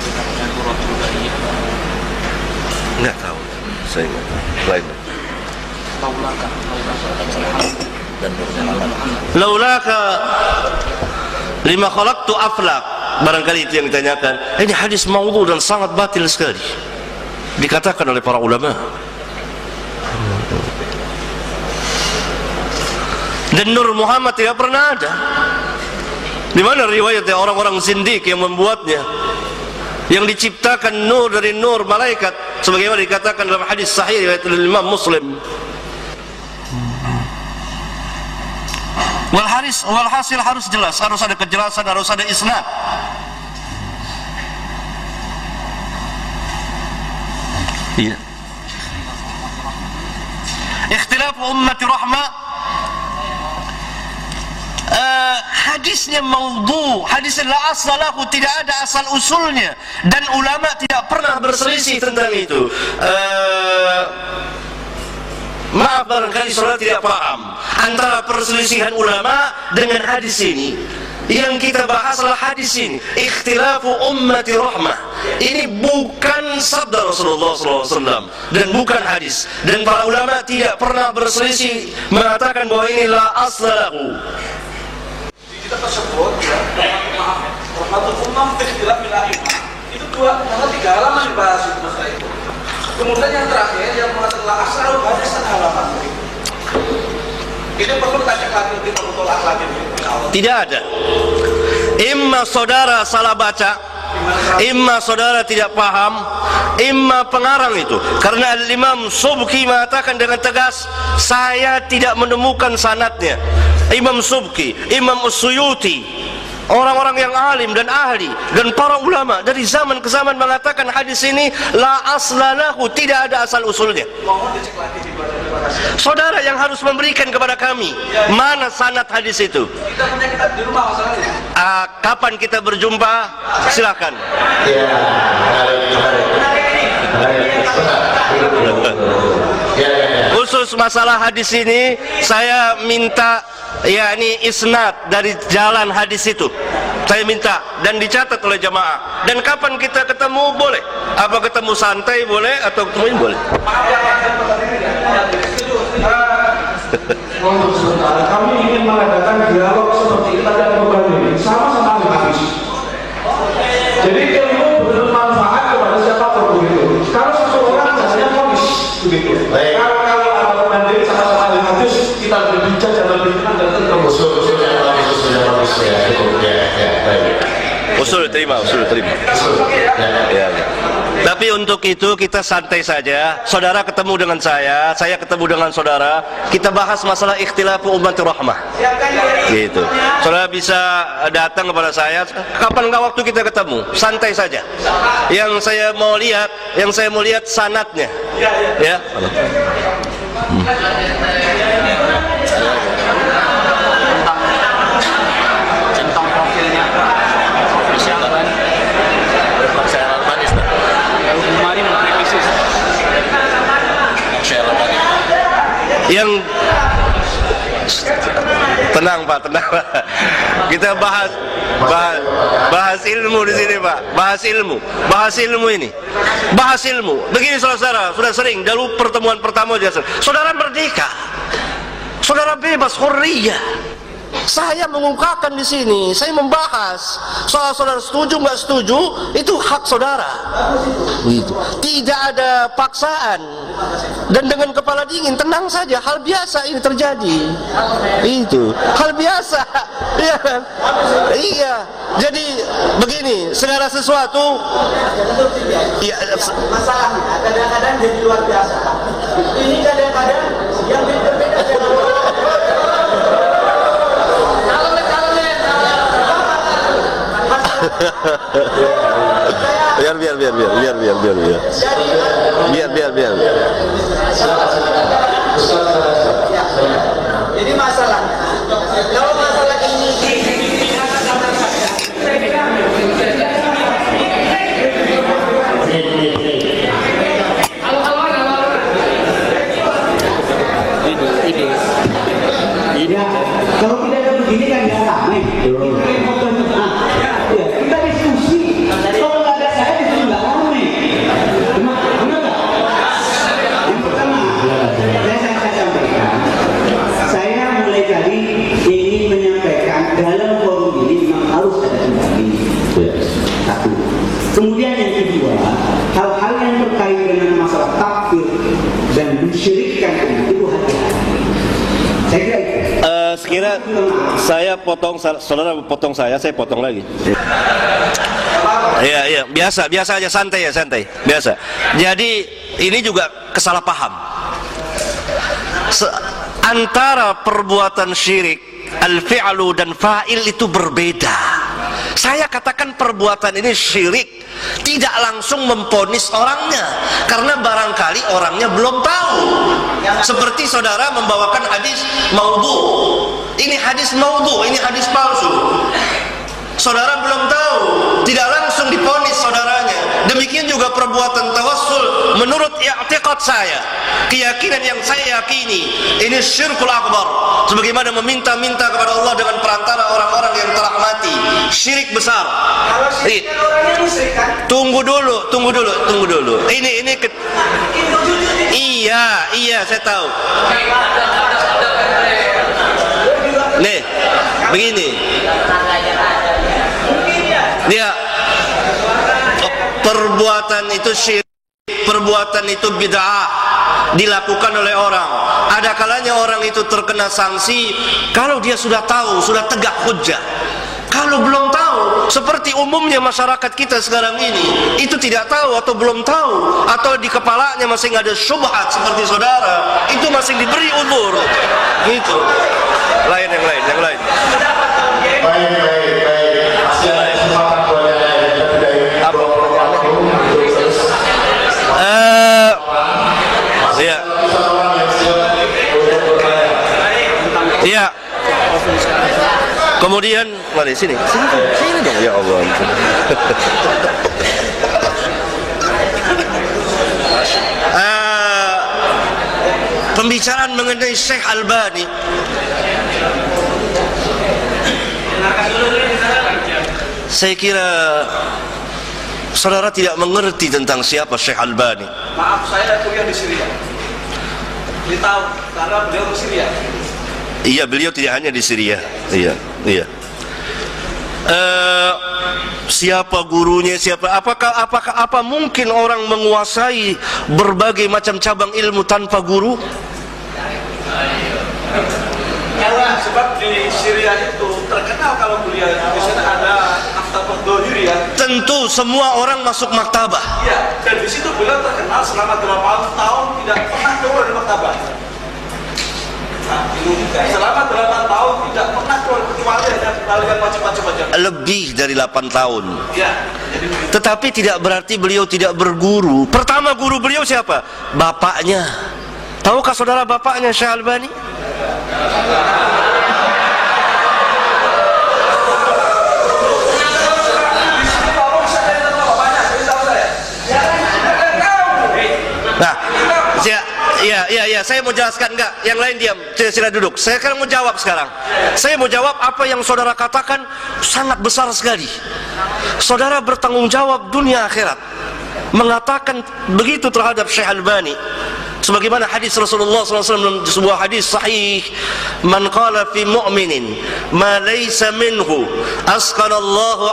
dengan turut juga iya. Enggak tahu, saya enggak tahu. Lain. Laulaka lima khalaqtu aflaq. Barangkali itu yang ditanyakan. Ini hadis maudhu dan sangat batil sekali. Dikatakan oleh para ulama. Dan Nur Muhammad tidak pernah ada. Di mana riwayatnya orang-orang zindik yang membuatnya? Yang diciptakan nur dari nur malaikat sebagaimana dikatakan dalam hadis sahih riwayat Imam Muslim. Walhasil harus jelas, harus ada kejelasan, harus ada isnad. Iya. Ikhtilaf ummati rahmah. Hadisnya maudhu, hadisnya la aslahu, tidak ada asal usulnya dan ulama tidak pernah berselisih tentang itu. Maaf barangkali saudara tidak paham antara perselisihan ulama dengan hadis ini. Yang kita bahas adalah hadis ini, ikhtilafu ummati rahmah. Ini bukan sabda Rasulullah SAW dan bukan hadis. Dan para ulama tidak pernah berselisih mengatakan bahwa ini la aslahu. Kita tersebut ya, rahmatul ummah ikhtilaf bil a'imah. Itu dua, karena 3 halaman dibahas itu masalah itu. Kemudian yang terakhir yang mengatakan asal hadis 1 halaman. Ini perlu tanya lagi, perlu tolak lagi. Tidak ada. Imma saudara salah baca, imma saudara tidak paham, imma pengarang itu. Karena Imam Subki mengatakan dengan tegas, saya tidak menemukan sanadnya. Imam Subki, Imam Ussuyuti, orang-orang yang alim dan ahli dan para ulama dari zaman ke zaman mengatakan hadis ini la aslalahu, tidak ada asal usulnya. Saudara yang harus memberikan kepada kami mana sanad hadis itu. Kita punya kitab di rumah masalahnya. Kapan kita berjumpa? Silakan. Khusus masalah hadis ini saya minta yakni isnad dari jalan hadis itu. Saya minta dan dicatat oleh jamaah. Dan kapan kita ketemu boleh? Apa ketemu santai boleh atau ketemuin boleh? Untuk sementara kami ingin mengadakan dialog seperti kita dan berbanding sama-sama hadis. Jadi ilmu bermanfaat kepada siapapun begitu. Kalau seseorang biasanya fokus begitu. Kalau ada berbanding sama-sama hadis, kita berbincang dan berbincang dan terus. Usul terima. Ya. Tapi untuk itu kita santai saja. Saudara ketemu dengan saya ketemu dengan saudara. Kita bahas masalah ikhtilafu ummatir rahmah. Gitu. Saudara bisa datang kepada saya kapan enggak waktu kita ketemu. Santai saja. Yang saya mau lihat sanadnya. Ya. Tentang profilnya Syahban kemarin mengkritisi yang tenang Pak. Kita bahas ilmu di sini Pak. Bahas ilmu ini. Begini saudara, sudah sering dulu pertemuan pertama aja. Saudara merdeka. Saudara bebas, hurriyah. Saya mengungkapkan di sini, saya membahas soal saudara setuju nggak setuju, itu hak saudara. Gitu. Tidak ada paksaan dan dengan kepala dingin, tenang saja, hal biasa ini terjadi. Itu hal biasa, ya kan? Iya. Jadi begini, segala sesuatu, ya, masalahnya kadang-kadang jadi luar biasa. Ini kadang-kadang yang berbeda dengan biar. Jadi masalahnya, kalau masalah ini kalau tidak ada begini kan nggak ramai. Kita diskusi. Kalau nggak ada saya itu nggak ramai. Benar nggak? Yang pertama, saya sampaikan. Saya mulai tadi ingin menyampaikan dalam forum ini memang harus ada kembali. Satu. Kemudian yang kedua, hal-hal yang terkait dengan masalah takfir dan mensyirikkan itu hati-hati. Saya kira itu. Sekira saya potong, saudara potong saya potong lagi. Iya, biasa aja, santai. Biasa. Jadi ini juga kesalahpaham. Antara perbuatan syirik, al-fi'lu dan fa'il itu berbeda. Saya katakan perbuatan ini syirik, tidak langsung memponis orangnya, karena barangkali orangnya belum tahu. Seperti saudara membawakan hadis maudhu. Ini hadis maudhu, ini hadis palsu. Saudara belum tahu, tidak langsung diponis saudaranya. Demikian juga perbuatan tawassul menurut i'tiqad saya, keyakinan yang saya yakini, ini syirkul akbar. Sebagaimana meminta-minta kepada Allah dengan perantara orang-orang yang telah mati, syirik besar. kalau syirik orangnya musyrik kan? Tunggu dulu. Iya, saya tahu. Nih, begini. Dia perbuatan itu syirik, perbuatan itu bid'ah dilakukan oleh orang. Ada kalanya orang itu terkena sanksi kalau dia sudah tahu, sudah tegak hujjah. Kalau belum tahu, seperti umumnya masyarakat kita sekarang ini, itu tidak tahu atau belum tahu, atau di kepalanya masih ada syubhat seperti saudara, itu masih diberi umur. Gitu. Yang lain. Baik. Masih ada kesempatan buat yang lain. Iya. Kemudian, mari sini dong, ya Allah. Pembicaraan mengenai Syekh Albani, saya kira saudara tidak mengerti tentang siapa Syekh Albani. Maaf, saya kuliah di Syria. Dia tahu karena beliau di Syria. Iya, beliau tidak hanya di Syria. Iya. Siapa gurunya, apa mungkin orang menguasai berbagai macam cabang ilmu tanpa guru? Sebab di Syria itu terkenal kalau kuliah di sana ada Aftapur Dohiri tentu semua orang masuk maktabah. Iya, dan di situ beliau terkenal selama 8 tahun tidak pernah keluar dari maktabah. Nah, selama 8 tahun tidak pernah keluar kecuali hanya kalian wajib-wajib aja. Lebih dari 8 tahun. Iya. Tetapi tidak berarti beliau tidak berguru. Pertama guru beliau siapa? Bapaknya. Tahukah saudara bapaknya Syekh Albani? Nah, saya mau jelaskan enggak? Yang lain diam, sila duduk. Saya sekarang mau jawab sekarang. Saya mau jawab apa yang saudara katakan sangat besar sekali. Saudara bertanggung jawab dunia akhirat. Mengatakan begitu terhadap Syekh Albani. Sebagaimana hadis Rasulullah SAW dalam sebuah hadis sahih, man qala fi mu'minin ma laysa minhu asqalallahu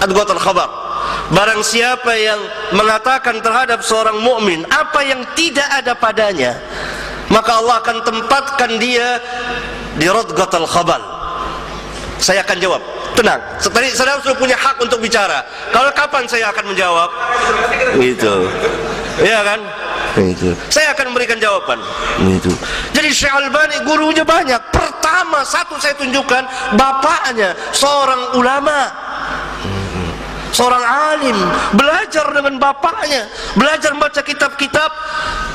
adghatal khabar. Barang siapa yang mengatakan terhadap seorang mukmin apa yang tidak ada padanya, maka Allah akan tempatkan dia di radghatal khabal. Saya akan jawab. Tenang. Tadi saudara sudah punya hak untuk bicara. Kalau kapan saya akan menjawab? Gitu. Iya kan? Itu. Saya akan memberikan jawaban. Itu. Jadi Syekh Albani gurunya banyak. Pertama satu saya tunjukkan bapaknya seorang ulama, seorang alim, belajar dengan bapaknya, belajar membaca kitab-kitab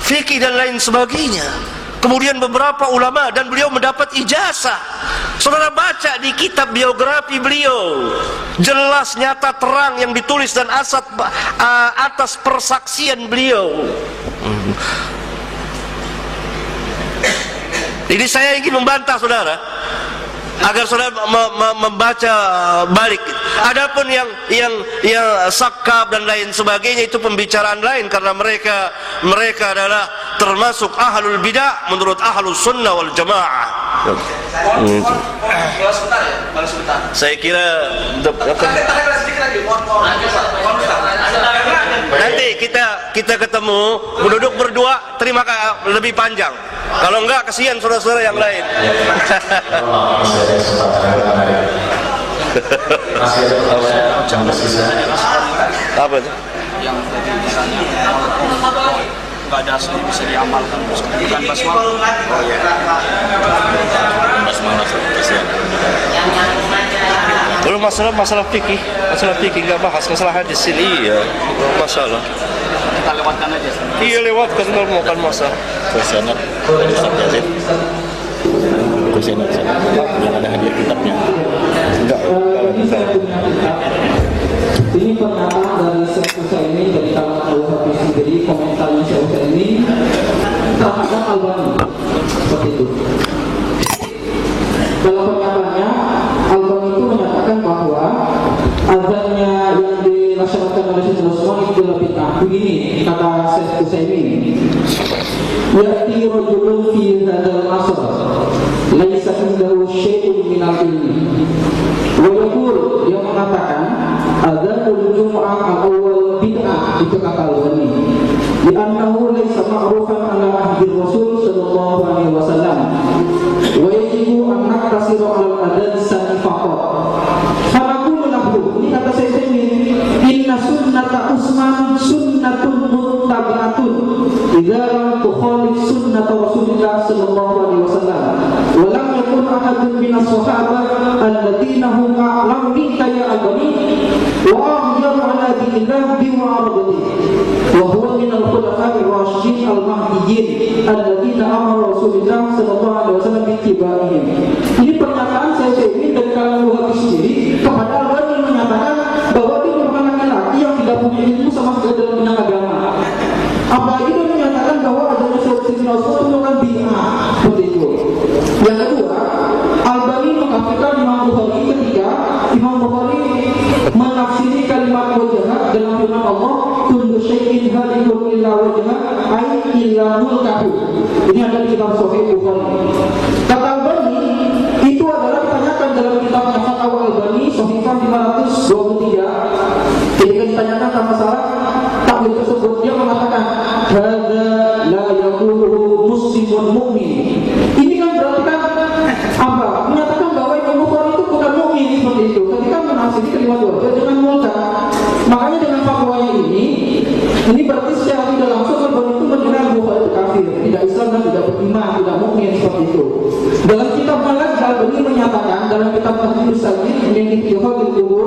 fikih dan lain sebagainya. Kemudian beberapa ulama dan beliau mendapat ijazah. Saudara baca di kitab biografi beliau, jelas nyata terang yang ditulis dan atas persaksian beliau. Jadi saya ingin membantah saudara agar saudara membaca balik. Adapun yang sakab dan lain sebagainya itu pembicaraan lain, karena mereka adalah termasuk ahlul bidah menurut ahlus sunnah wal jamaah. Saya kira nanti kita ketemu duduk berdua, terima kasih lebih panjang. Kalau enggak kasihan saudara-saudara yang lain. Apa itu? Yang misalnya nggak ada asli bisa diamalkan terus bukan basmalah. Oh iya. Basmalah kasihan. Kalau masalah fikih nggak bahas masalah hadis ini, iya masalah. Kita lewatkan aja. Iya lewatkan, kalau mau kan masalah. Kuesioner dari Ustaz Yazid. Kuesioner yang ada hadiah kitabnya. Enggak. Ini pernyataan dari Syekh Utsaimin dari kalangan al-Wahabis. Jadi komentarnya Syekh Utsaimin terhadap Albani seperti itu. Dalam pernyataannya, Albani itu menyatakan bahwa azannya yang dilaksanakan oleh Syekh Utsaimin itu adalah bid'ah. Begini kata Syekh Utsaimin, ya'ti rajulun fi hadzal asr laisa indahu syai'un min al-ilmi. Walaupun dia mengatakan adzanul jumu'ah al-awwal bid'ah, itu kata Albani. Li'annahu laysa ma'rufan ala ahdi Rasul sallallahu alaihi wasallam. Wa yajibu an naqtasiru 'ala al-adzan sani faqat. Fanaqulu lahu, ini kata saya ini, inna sunnata Utsman sunnatun muttabi'atun idza lam tukhalif sunnata Rasulillah sallallahu alaihi wasallam. Wa lam yakun ahadun min as-sahabah alladziina hum a'lamu minka ya Albani wa ahyaru ala dinillah bi mu'aradatihi wa huwa min al-khulafa'i ar-rasyidin al-mahdiyyin alladziina amara Rasulullah sallallahu alaihi wasallam bi ittibaihim. Ini pernyataan saya ini dari kalangan Wahabi sendiri kepada Albani, menyatakan bahwa dia merupakan laki-laki yang tidak punya ilmu sama sekali dalam bidang agama. Apalagi dia menyatakan bahwa adanya Sayyidina Rasul merupakan bid'ah, seperti itu. Yang kedua, Albani mengatakan Imam Bukhari ketika Imam Bukhari menafsiri kalimat wajah dalam firman Allah, kullu syai'in halikun illa wajhah ay illa mulkahu. Ini ada di kitab Sahih Bukhari. Kata Albani, itu adalah ditanyakan dalam kitabnya Fatwa Albani Sahifah 523. Ketika ditanyakan tentang masalah takwil tersebut, dia mengatakan hadza la yaquluhu muslimun mu'min. Ini kan berarti kan apa? Menyatakan bahwa Imam Bukhari itu bukan mukmin seperti itu. Ketika menafsiri kalimat wajah Sayyid Ikhtilatul Kubur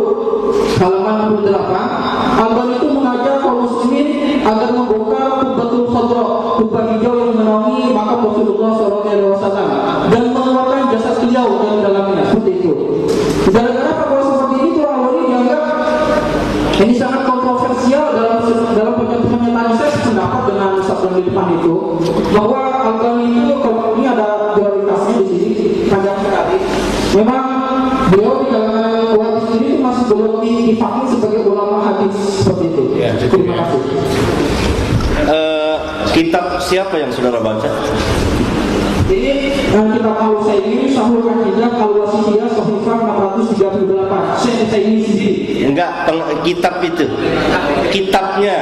halaman 68, Albani itu mengajak kaum muslimin agar membongkar kubbatul khadra, kubah hijau yang menaungi makam Rasulullah SAW dan mengeluarkan jasad beliau yang dalamnya, seperti itu. Gara-gara kalau seperti itu Albani dianggap ini sangat kontroversial dalam pernyataan saya sependapat dengan Ustaz yang di depan itu, bahwa Albani itu kalau ini ada prioritasnya di sini panjang sekali. Memang beliau di kalangan ulama sendiri itu masih belum dipakai sebagai ulama hadis seperti itu. Ya, terima kasih. Kitab siapa yang saudara baca? Ini kitab Al-Utsaimin Syarhul Aqidah Al-Wasithiyah Shahifah 638. Syekh Utsaimin sendiri. Enggak, kitab itu. Kitabnya.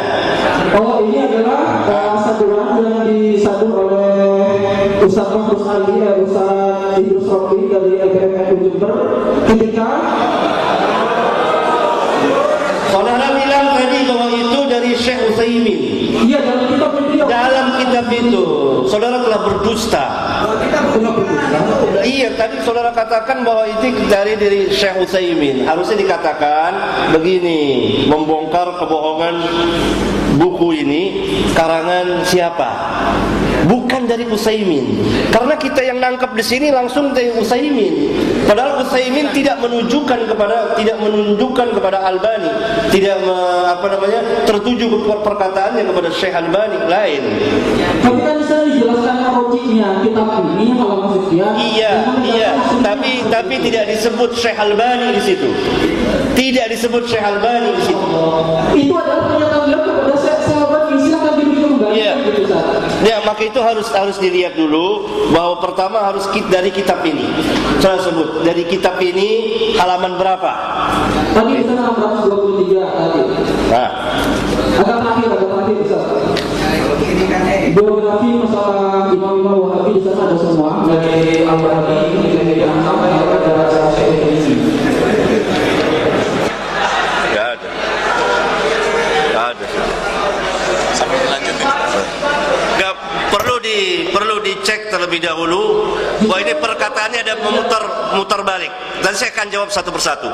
Oh, ini adalah saduran yang disadur oleh Ustaz Mahfuz Ali, Ustaz Idrus Rofi dari LBMNU Jember ketika saudara bilang tadi bahwa itu dari Syekh Utsaimin. Iya, dalam kitab itu. Dalam kitab itu saudara telah berdusta. Iya, tadi saudara katakan bahwa itu dari Syekh Utsaimin. Harusnya dikatakan begini, membongkar kebohongan buku ini karangan siapa? Bukan dari Utsaimin. Karena kita yang nangkap di sini langsung dari Utsaimin. Padahal Utsaimin tidak menunjukkan kepada Albani, tidak tertuju perkataannya kepada Syekh Albani lain. Tapi kan bisa dijelaskan rojiknya kitab ini halaman sekian. Iya. Tapi tidak disebut Syekh Albani di situ. Tidak disebut Syekh Albani di situ. Itu adalah pernyataan beliau kepada Syekh Albani. Silakan diminum. Iya. Ya, maka itu harus dilihat dulu bahwa pertama harus dari kitab ini. Saya sebut dari kitab ini halaman berapa? Tadi di sana 623 tadi. Nah, agak terakhir Ustaz. Biografi masalah imam-imam Wahabi di sana ada semua, dari Al-Wahabi dari Anam ada Syekh ini. Enggak ada. Sampai lanjutin. Enggak perlu dicek terlebih dahulu bahwa ini perkataannya ada memutar balik, dan saya akan jawab satu persatu.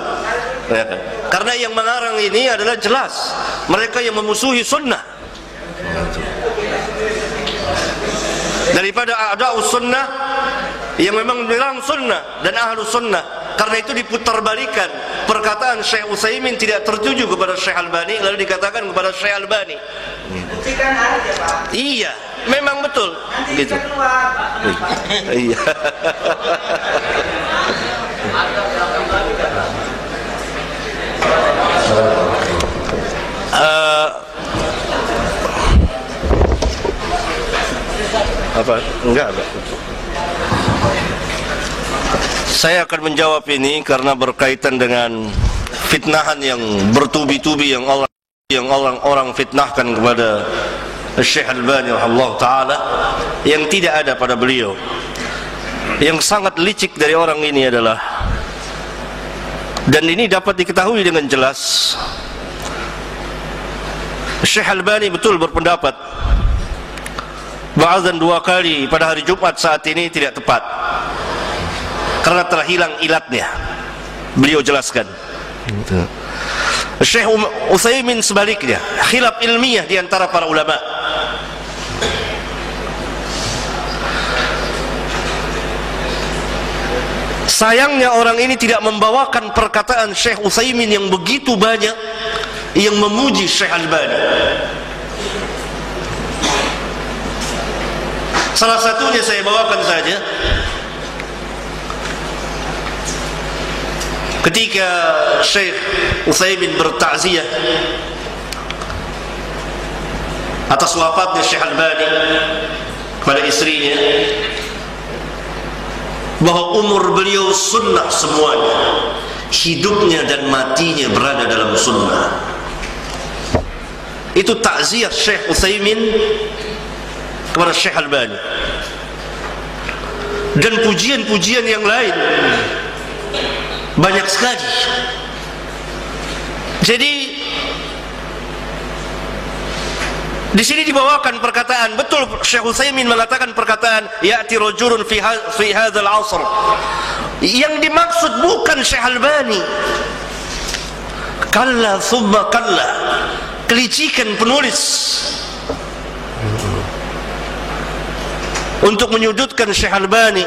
Ya kan? Karena yang mengarang ini adalah jelas mereka yang memusuhi sunnah. Daripada a'da'us sunnah yang memang menyerang sunnah dan ahlu sunnah. Karena itu diputar-balikan perkataan Syekh Utsaimin tidak tertuju kepada Syekh Albani, lalu dikatakan kepada Syekh Albani. Buktikan aja, Pak. Iya, memang betul. Nanti Gitu. bisa keluar. Iya. Apa? Enggak. Saya akan menjawab ini karena berkaitan dengan fitnahan yang bertubi-tubi yang orang fitnahkan kepada Syekh Albani rahimahullah taala yang tidak ada pada beliau. Yang sangat licik dari orang ini adalah, dan ini dapat diketahui dengan jelas, Syekh Albani betul berpendapat ba'adzan 2 kali pada hari Jumat saat ini tidak tepat karena telah hilang ilatnya. Beliau jelaskan. Syekh Utsaimin sebaliknya, khilaf ilmiah di antara para ulama. Sayangnya orang ini tidak membawakan perkataan Syekh Utsaimin yang begitu banyak yang memuji Syekh Albani. Salah satunya saya bawakan saja. Ketika Syekh Utsaimin bertakziah atas wafatnya Syekh Albani kepada istrinya, bahwa umur beliau sunnah semuanya, hidupnya dan matinya berada dalam sunnah. Itu takziah Syekh Utsaimin kepada Syekh Albani. Dan pujian-pujian yang lain banyak sekali. Jadi di sini dibawakan perkataan, betul Syekh Utsaimin mengatakan perkataan ya'ti rajulun fi hadzal 'asr Yang dimaksud bukan Syekh Albani. Kalla thumma kalla, kelicikan penulis untuk menyudutkan Syekh Albani.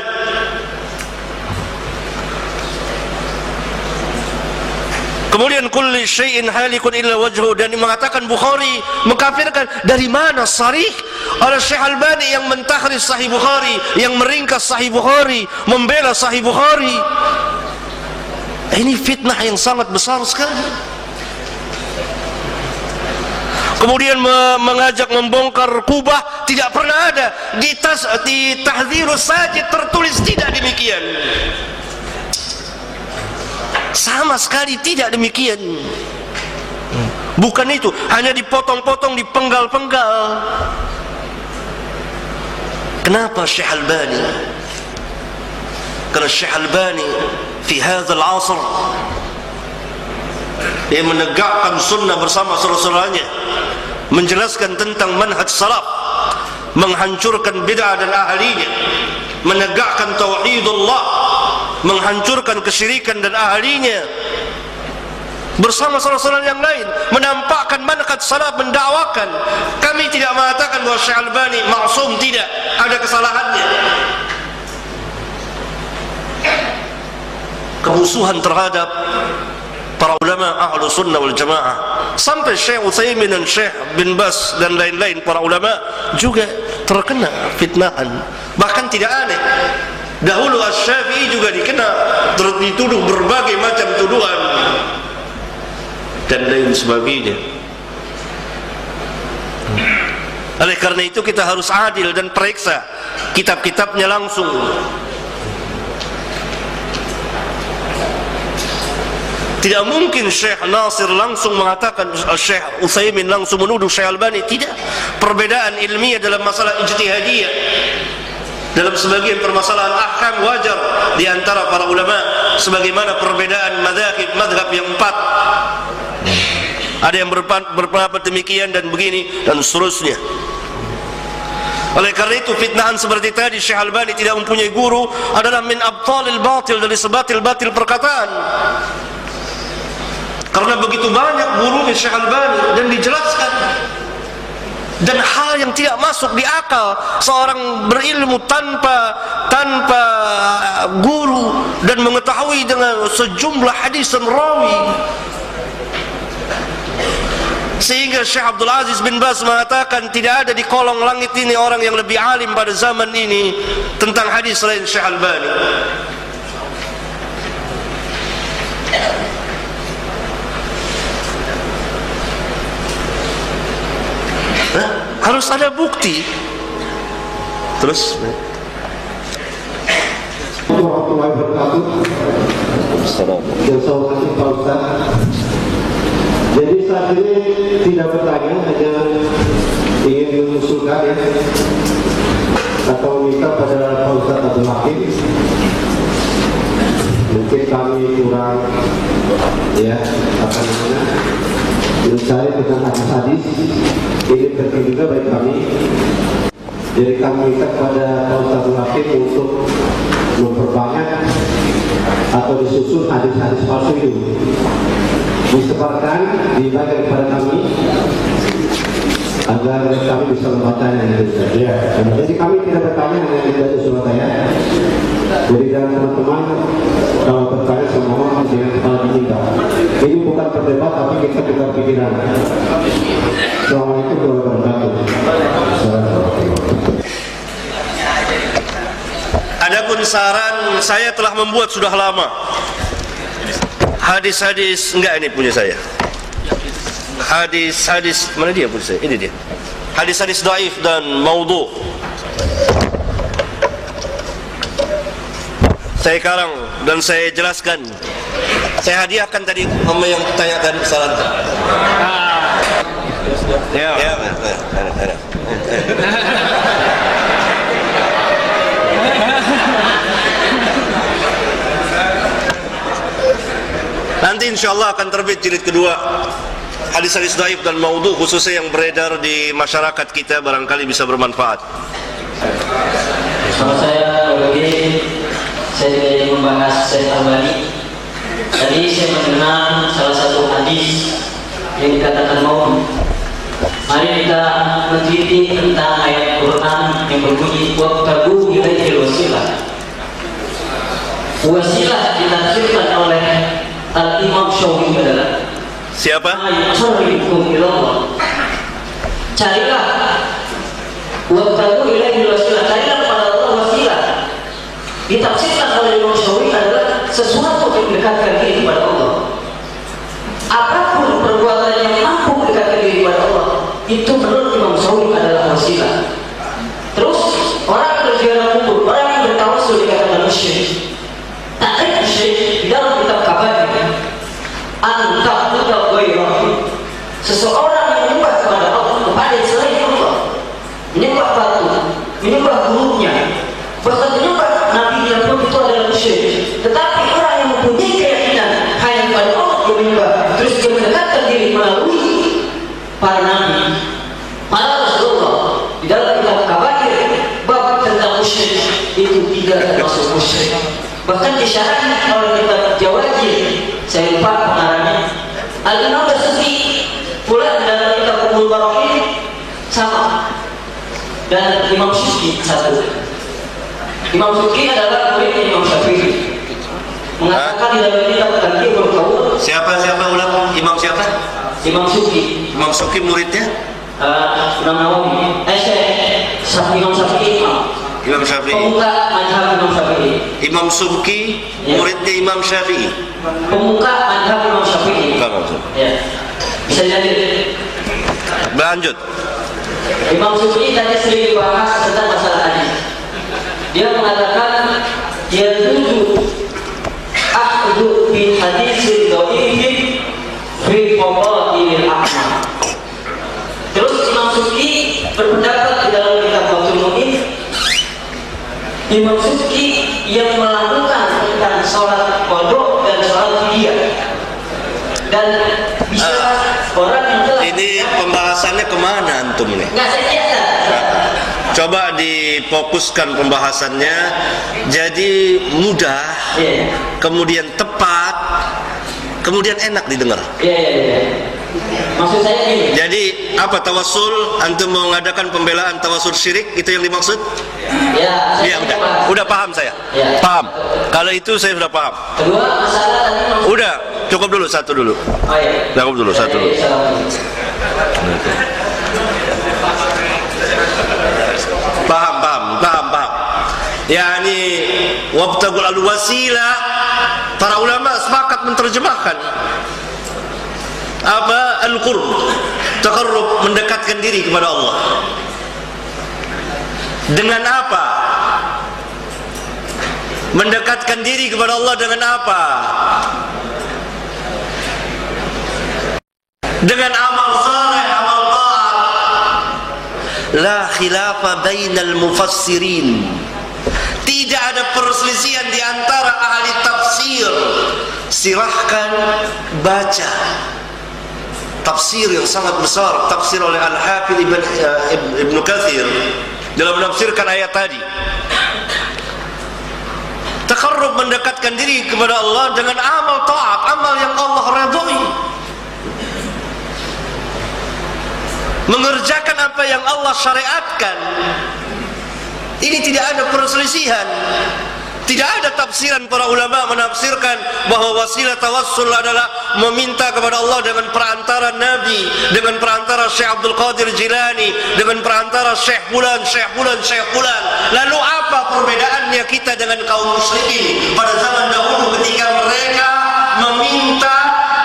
Kemudian kulli syai'in halikun illa wajhu, dan mengatakan Bukhari mengkafirkan. Dari mana sarih oleh Syekh Albani yang mentahris Sahih Bukhari, yang meringkas Sahih Bukhari, membela Sahih Bukhari. Ini fitnah yang sangat besar sekali. Kemudian mengajak membongkar kubah, tidak pernah ada di Tahdzirus Sajid tertulis tidak demikian. Sama sekali tidak demikian. Bukan itu, hanya dipotong-potong, dipenggal-penggal. Kenapa Syekh Albani? Karena Syekh Albani fi hadzal asr, dia menegakkan sunnah bersama saudara-saudaranya, menjelaskan tentang manhaj salaf, menghancurkan bid'ah dan ahlinya, menegakkan tauhidullah, menghancurkan kesyirikan dan ahlinya, bersama saudara-saudara yang lain, menampakkan manhaj salaf, mendakwakan. Kami tidak mengatakan bahwa Syekh Albani maksum, tidak, ada kesalahannya. Kemusuhan terhadap para ulama ahlu sunnah wal jamaah, sampai Syekh Utsaimin dan Syekh bin Bas dan lain-lain para ulama juga terkena fitnahan. Bahkan tidak aneh, dahulu Asy-Syafi'i juga dikenal, dituduh berbagai macam tuduhan dan lain sebagainya. Oleh karena itu kita harus adil dan periksa kitab-kitabnya langsung. Tidak mungkin Syekh Nasir langsung mengatakan, Syekh Utsaimin langsung menuduh Syekh Albani. Tidak. Perbedaan ilmiah dalam masalah ijtihadiyah, dalam sebagian permasalahan ahkam wajar di antara para ulama, sebagaimana perbedaan madhab yang 4. Ada yang berpendapat demikian dan begini dan seterusnya. Oleh karena itu fitnahan seperti tadi, Syekh Albani tidak mempunyai guru adalah min abtalil batil, dari sebatil-batil perkataan. Karena begitu banyak gurunya Syekh Albani dan dijelaskan, dan hal yang tidak masuk di akal seorang berilmu tanpa guru dan mengetahui dengan sejumlah hadis dan rawi. Sehingga Syekh Abdul Aziz bin Baz mengatakan tidak ada di kolong langit ini orang yang lebih alim pada zaman ini tentang hadis selain Syekh Albani. Harus ada bukti. Terus warahmatullahi wabarakatuh. Assalamualaikum Pak Ustaz. Jadi saat ini tidak bertanya, hanya ingin mengusulkan ya, atau minta pada Pak Ustaz Abdul Hakim. Mungkin kami kurang ya, apa namanya, mencari tentang hadis-hadis. Ini penting juga bagi kami. Jadi kami minta kepada Pak Ustaz Abdul Hakim untuk memperbanyak atau disusun hadis-hadis palsu itu, disebarkan, dibagikan kepada kami agar kami bisa membacanya. Ya. Jadi kami tidak bertanya hanya membaca Surabaya. Jadi jangan teman-teman kalau bertanya semua dengan kepala dingin. Ini bukan berdebat, tapi kita tukar pikiran. Assalamualaikum warahmatullahi wabarakatuh. adapun saran saya telah membuat sudah lama. Hadis-hadis, enggak, ini punya saya. Hadis-hadis, mana dia punya saya? Ini dia. Hadis-hadis dhaif dan maudhu. Saya karang dan saya jelaskan. Saya hadiahkan tadi sama yang tanyakan saran. Ya, ada. Nanti insyaallah akan terbit jilid kedua hadis-hadis dhaif dan maudhu, khususnya yang beredar di masyarakat kita, barangkali bisa bermanfaat. Kalau saya saya juga ingin membahas Syekh Albani. Tadi saya mendengar salah satu hadis yang dikatakan maut. Mari kita meneliti tentang ayat Quran yang berbunyi wabtagu ilaihil wasilah. Wasilah ditafsirkan oleh Al-Imam Syafi'i adalah siapa? Carilah wabtagu ilaihil wasilah, carilah kepada Allah wasilah. Ditafsirkan oleh Imam Syafi'i adalah sesuatu yang mendekatkan diri kepada Allah. Apapun perbuatan yang mampu mendekatkan diri kepada Allah, itu menurut Imam Syafi'i adalah wasilah. Terus orang yang berziarah kubur, orang yang bertawassul dikatakan musyrik. Takrif musyrik di dalam kitab kabar antah atau ghairah. Seseorang yang menyembah kepada Allah, kepada selain Allah, menyembah batu, menyembah gurunya, bahkan menyembah nabi yang pun itu adalah musyrik. Tetapi orang yang mempunyai keyakinan hanya kepada Allah yang menyembah, terus dia mendekatkan diri melalui para nabi, para Rasulullah. Di dalam kitab kabair bab tentang musyrik itu tidak termasuk musyrik. Bahkan disyaratkan oleh kitab Jawahir, saya lupa pengarangnya, Al-Imam Basuki pula dalam kitab Ummul Baraqin sama, dan Imam Syuki satu. Imam Syuki adalah murid Imam Syafi'i, mengatakan di dalam kitab Taqiyul Qaul. Siapa ulang? Imam siapa? Imam Syuki. Imam Syuki muridnya? Imam Nawawi. Imam Syafi'i. Imam Syafi'i. Pemuka mazhab Imam Syafi'i. Imam Syuki muridnya Imam Syafi'i. Pemuka mazhab Imam Syafi'i. Ya. Bisa jadi. Lanjut. Imam Syufi'i tadi sering dibahas tentang masalah hadis. Dia mengatakan yajuzu akhdhu bi hadisin dhaifin fi fadailil a'mal. Terus Imam Syufi'i berpendapat di dalam kitab Fathul Mu'in, Imam Syufi'i yang melakukan tentang sholat qadha dan sholat fidyah, dan bisa orang yang telah ini pembahasannya kemana antum nih? Nggak saya biasa. Coba difokuskan pembahasannya jadi mudah, kemudian tepat, kemudian enak didengar. Maksud saya gini. Jadi apa tawassul? Antum mau mengadakan pembelaan tawassul syirik, itu yang dimaksud? Ya. Ya udah paham saya. Ya. Paham. Kalau itu saya sudah paham. Kedua masalah tadi maksud. Udah, cukup dulu satu dulu. Oh, iya. Cukup dulu satu dulu. Paham. Yani wabtagul al-wasilah, para ulama sepakat menerjemahkan apa al-qurb, taqarrub, mendekatkan diri kepada Allah. Dengan apa? Mendekatkan diri kepada Allah dengan apa? Dengan amal saleh, amal taat. La khilafa bainal mufassirin. Tidak ada perselisihan di antara ahli tafsir. Silahkan baca tafsir yang sangat besar, tafsir oleh Al-Hafidz Ibn Katsir dalam menafsirkan ayat tadi. Taqarrub, mendekatkan diri kepada Allah dengan amal taat, amal yang Allah ridhoi. Mengerjakan apa yang Allah syariatkan. Ini tidak ada perselisihan. Tidak ada tafsiran para ulama menafsirkan bahwa wasilah tawassul adalah meminta kepada Allah dengan perantara Nabi, dengan perantara Syekh Abdul Qadir Jilani, dengan perantara Syekh Fulan. Lalu apa perbedaannya kita dengan kaum musyrikin pada zaman dahulu ketika mereka meminta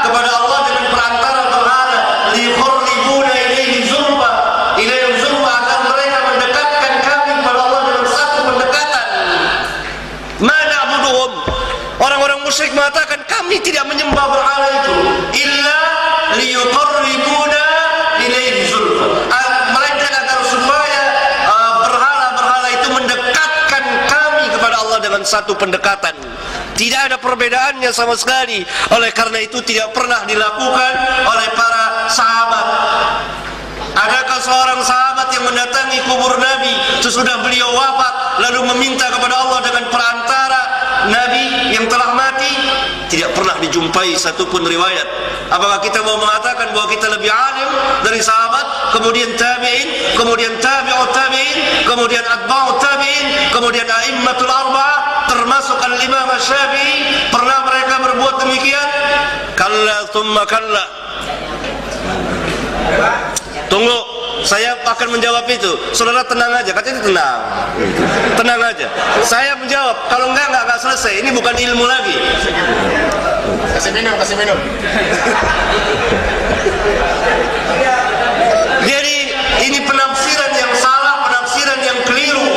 kepada Allah dengan perantara berhala, liqarribuna ilaihi zulfa, agar mereka mendekatkan kami kepada Allah dengan satu pendekatan. Orang-orang musyrik mengatakan kami tidak menyembah berhala itu illa liyuqarribuna ilaihi zulfa, melainkan agar supaya berhala-berhala itu mendekatkan kami kepada Allah dengan satu pendekatan. Tidak ada perbedaannya sama sekali. Oleh karena itu tidak pernah dilakukan oleh para sahabat. Adakah seorang sahabat yang mendatangi kubur Nabi sesudah beliau wafat lalu meminta kepada Allah dengan perantara Nabi yang telah mati tidak pernah dijumpai satupun riwayat. Apakah kita mau mengatakan bahwa kita lebih alim dari sahabat, kemudian tabi'in, kemudian tabi'ut tabi'in, kemudian atba'ut tabi'in, kemudian a'immatul arba'ah termasuk al-Imam Syafi'i? Pernah mereka berbuat demikian? Kalla thumma kalla. Tunggu, saya akan menjawab itu. Saudara tenang aja, katanya tenang. Tenang aja. Saya menjawab, kalau enggak selesai. Ini bukan ilmu lagi. Kasih minum. Jadi ini penafsiran yang salah, penafsiran yang keliru,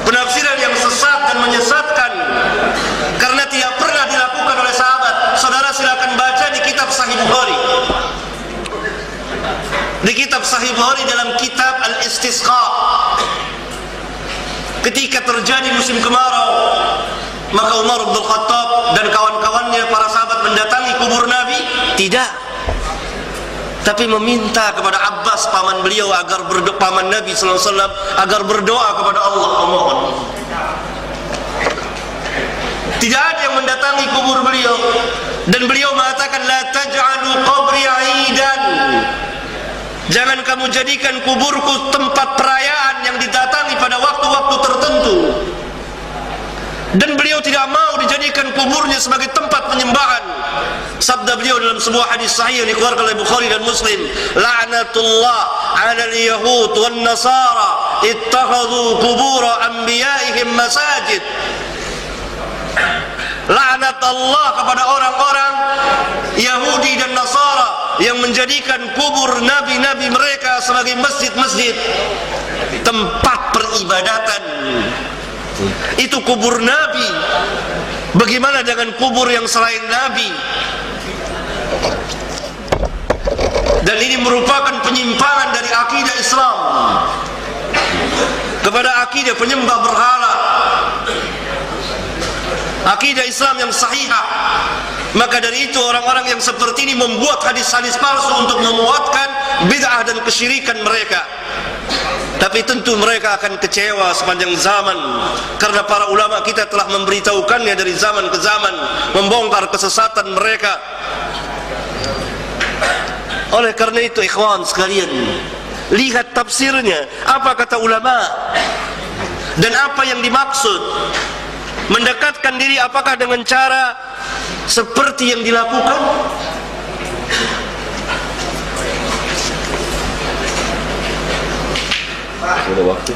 penafsiran yang sesat dan menyesatkan, karena tidak pernah dilakukan oleh sahabat. Saudara silakan baca di kitab Sahih Bukhari. Di kitab Sahih Bukhari dalam kitab Al-Istisqa, ketika terjadi musim kemarau, maka Umar bin Khattab dan kawan-kawannya para sahabat mendatangi kubur Nabi, tidak, tapi meminta kepada Abbas paman beliau agar paman Nabi sallallahu alaihi wasallam agar berdoa kepada Allah. Memohon. Tidak ada yang mendatangi kubur beliau, dan beliau mengatakan la taj'alu qabri 'aidan. Jangan kamu jadikan kuburku tempat perayaan yang didatangi pada waktu-waktu tertentu. Dan beliau tidak mau dijadikan kuburnya sebagai tempat penyembahan. Sabda beliau dalam sebuah hadis sahih yang dikeluarkan oleh Bukhari dan Muslim, la'natullah 'ala al-yahud wan nasara ittakhadhu qubur anbiya'ihim masajid. Laknat Allah kepada orang-orang Yahudi dan Nasara yang menjadikan kubur nabi-nabi mereka sebagai masjid-masjid, tempat peribadatan. Itu kubur Nabi. Bagaimana dengan kubur yang selain Nabi? Dan ini merupakan penyimpangan dari akidah Islam kepada akidah penyembah berhala, akidah Islam yang sahihah. Maka dari itu orang-orang yang seperti ini membuat hadis-hadis palsu untuk memuatkan bid'ah dan kesyirikan mereka. Tapi tentu mereka akan kecewa sepanjang zaman, karena para ulama kita telah memberitahukannya dari zaman ke zaman, membongkar kesesatan mereka. Oleh karena itu ikhwan sekalian, lihat tafsirnya, apa kata ulama dan apa yang dimaksud. Mendekatkan diri apakah dengan cara seperti yang dilakukan? Sudah waktu.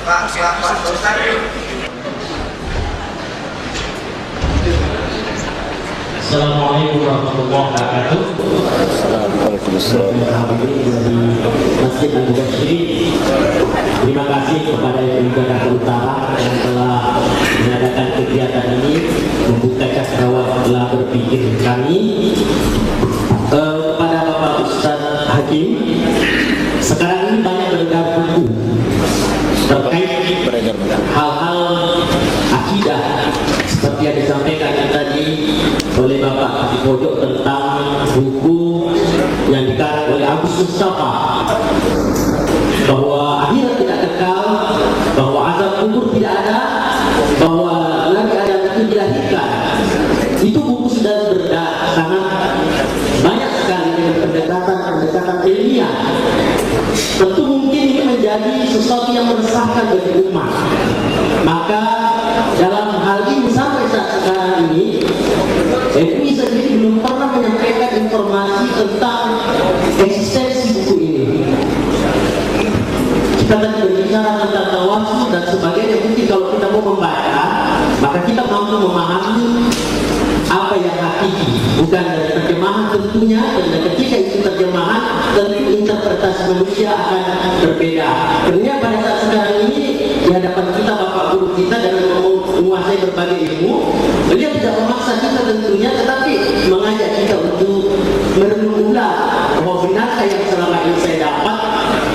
Assalamualaikum warahmatullahi wabarakatuh. Masjid Al-Mubasyiri. Terima kasih kepada yang Jakarta Utara yang telah mengadakan kegiatan ini, membuka cakrawala telah berpikir kami. Kepada Bapak Ustaz Hakim, sekarang ini banyak beredar buku terkait hal-hal akidah seperti yang disampaikan tadi oleh Bapak di pojok tentang buku yang dikarang oleh Agus Mustafa, bahwa akhirat tidak kekal, bahwa azab kubur tidak ada, bahwa Nabi Adam itu dilahirkan. Itu buku sudah beredar sangat banyak sekali dengan pendekatan ilmiah. Tentu mungkin ini menjadi sesuatu yang meresahkan bagi umat. Maka dalam hal ini sampai saat sekarang ini, MUI sendiri belum pernah menyampaikan informasi tentang eksistensi buku ini. Kita tadi berbicara tentang tawasul dan sebagainya. Mungkin kalau kita mau membaca, maka kita mampu memahami apa yang hakiki, bukan dari terjemahan tentunya. Dan ketika itu terjemahan, tentu interpretasi manusia akan berbeda. Karena pada saat sekarang ini di hadapan kita Bapak Guru kita dalam menguasai berbagai ilmu, beliau tidak memaksa kita tentunya, tetapi mengajak kita untuk merenung ulang bahwa benarkah yang selama ini saya dapat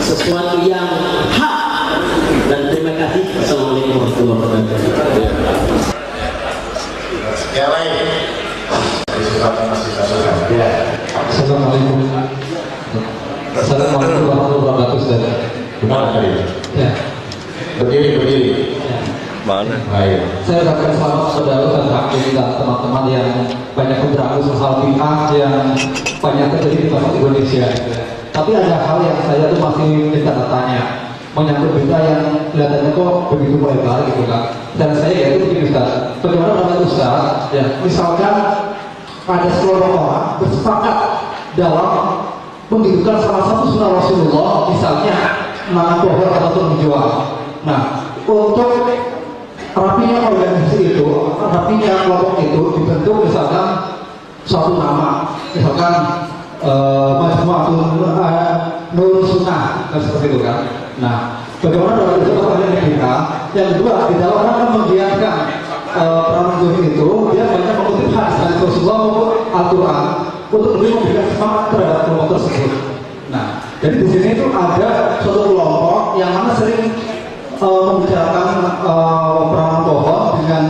sesuatu yang hak. Dan terima kasih. Assalamualaikum warahmatullahi wabarakatuh. Yang lain. Assalamualaikum. Assalamualaikum warahmatullahi wabarakatuh. Gimana tadi? Ya. Berdiri. Mana? Saya ucapkan selamat saudara dan hakim dan teman-teman yang banyak bergerak soal pihak yang banyak terjadi di masyarakat Indonesia. Tapi ada hal yang saya tuh masih minta tanya menyangkut berita yang kelihatannya kok begitu lebar gitu kan. Dan saya yaitu begini Ustaz, bagaimana menurut Ustaz, ya, misalkan ada sekelompok orang bersepakat dalam menghidupkan salah satu sunnah Rasulullah, misalnya menanam pohon atau menjual. Nah, untuk rapinya organisasi itu, rapinya kelompok itu dibentuk misalkan suatu nama, misalkan Majmu'atul Nur Sunnah, seperti itu kan. Nah, bagaimana dalam itu kepada kita? Yang kedua, di dalam rangka menggiatkan Ramadan itu, dia banyak mengutip hadis dari Rasulullah maupun Al-Quran untuk lebih memberikan semangat terhadap kelompok tersebut. Nah, jadi di sini itu ada suatu kelompok yang mana sering membicarakan perangan pohon dengan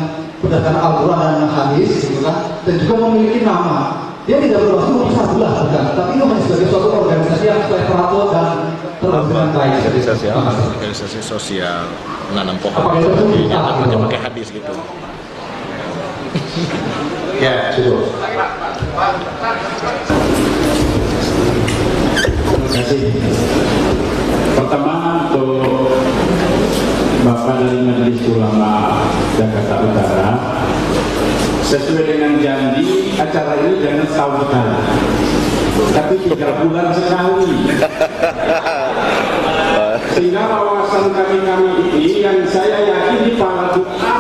berdasarkan Al-Quran dan hadis, gitu kan, dan juga memiliki nama. Dia tidak bermaksud memisah belah, bukan, tapi itu hanya sebagai suatu organisasi yang sesuai teratur dan terlalu dengan baik. Organisasi sosial menanam pohon. Apakah itu namanya pakai hadis gitu. Ya, cukup. Terima kasih. Pertama untuk Bapak dari Majelis Ulama Jakarta Utara, sesuai dengan janji acara ini jangan setahun sekali, tapi 3 bulan sekali. Sehingga wawasan kami ini yang saya yakin di para du'a,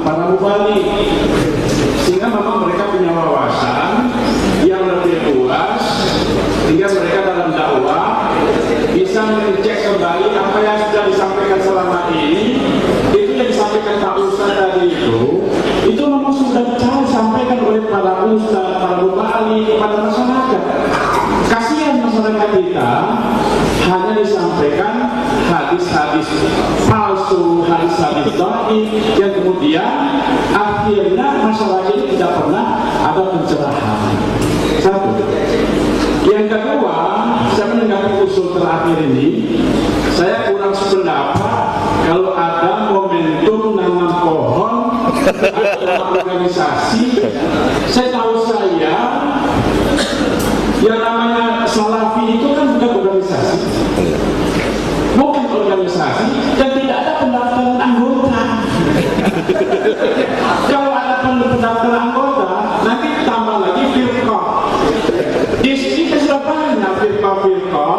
para mubalik, sehingga memang mereka punya wawasan yang lebih luas, sehingga mereka dalam dakwah bisa mengecek kembali apa yang sudah disampaikan selama ini. Itu yang disampaikan Pak Ustaz tadi itu memang sudah disampaikan oleh para ustaz, para mubalik kepada masyarakat. Kasihan masyarakat kita hanya disampaikan hadis-hadis palsu, hadis-hadis dhaif yang kemudian akhirnya masyarakat ini tidak pernah ada pencerahan. Satu. Yang kedua, saya menanggapi usul terakhir ini, saya kurang sependapat kalau ada momentum nanam pohon atau organisasi. Saya tahu yang namanya Salafi itu kan bukan organisasi, bukan organisasi, dan tidak ada pendaftaran anggota. Kalau ada pendaftaran anggota, nanti tambah lagi firqah. Di sini sudah banyak firqah-firqah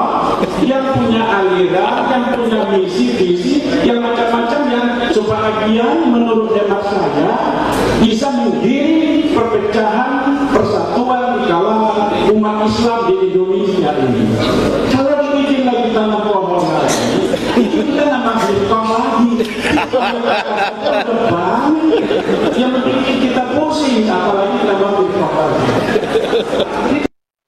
yang punya aliran, yang punya misi-visi, yang macam-macam, yang sebagian menurut hemat saya bisa menggiring perpecahan, persatuan di kalangan umat Islam di Indonesia ini. Kalau dibikin lagi tanam pohon lagi, itu kita nama firqah lagi. Yang bikin kita pusing, apalagi nama firqah lagi.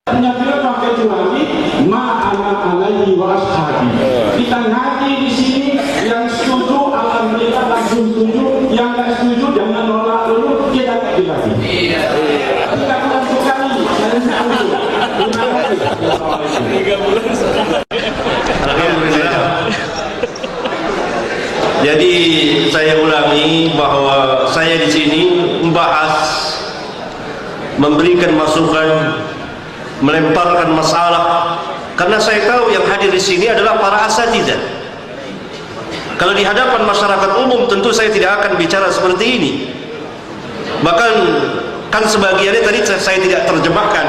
Punya firqah kecuali ma'ana alaihi wa ashabi. Kita ngaji di sini, yang setuju alhamdulillah langsung setuju, yang nggak setuju jangan nolak dulu, kita lagi. Kita bulan sekali, saya setuju. Terima kasih. 3 bulan. Alhamdulillah. Jadi saya ulangi bahwa saya di sini membahas, memberikan masukan, melemparkan masalah, karena saya tahu yang hadir di sini adalah para asatidzah. Kalau di hadapan masyarakat umum tentu saya tidak akan bicara seperti ini. Bahkan kan sebagiannya tadi saya tidak terjemahkan,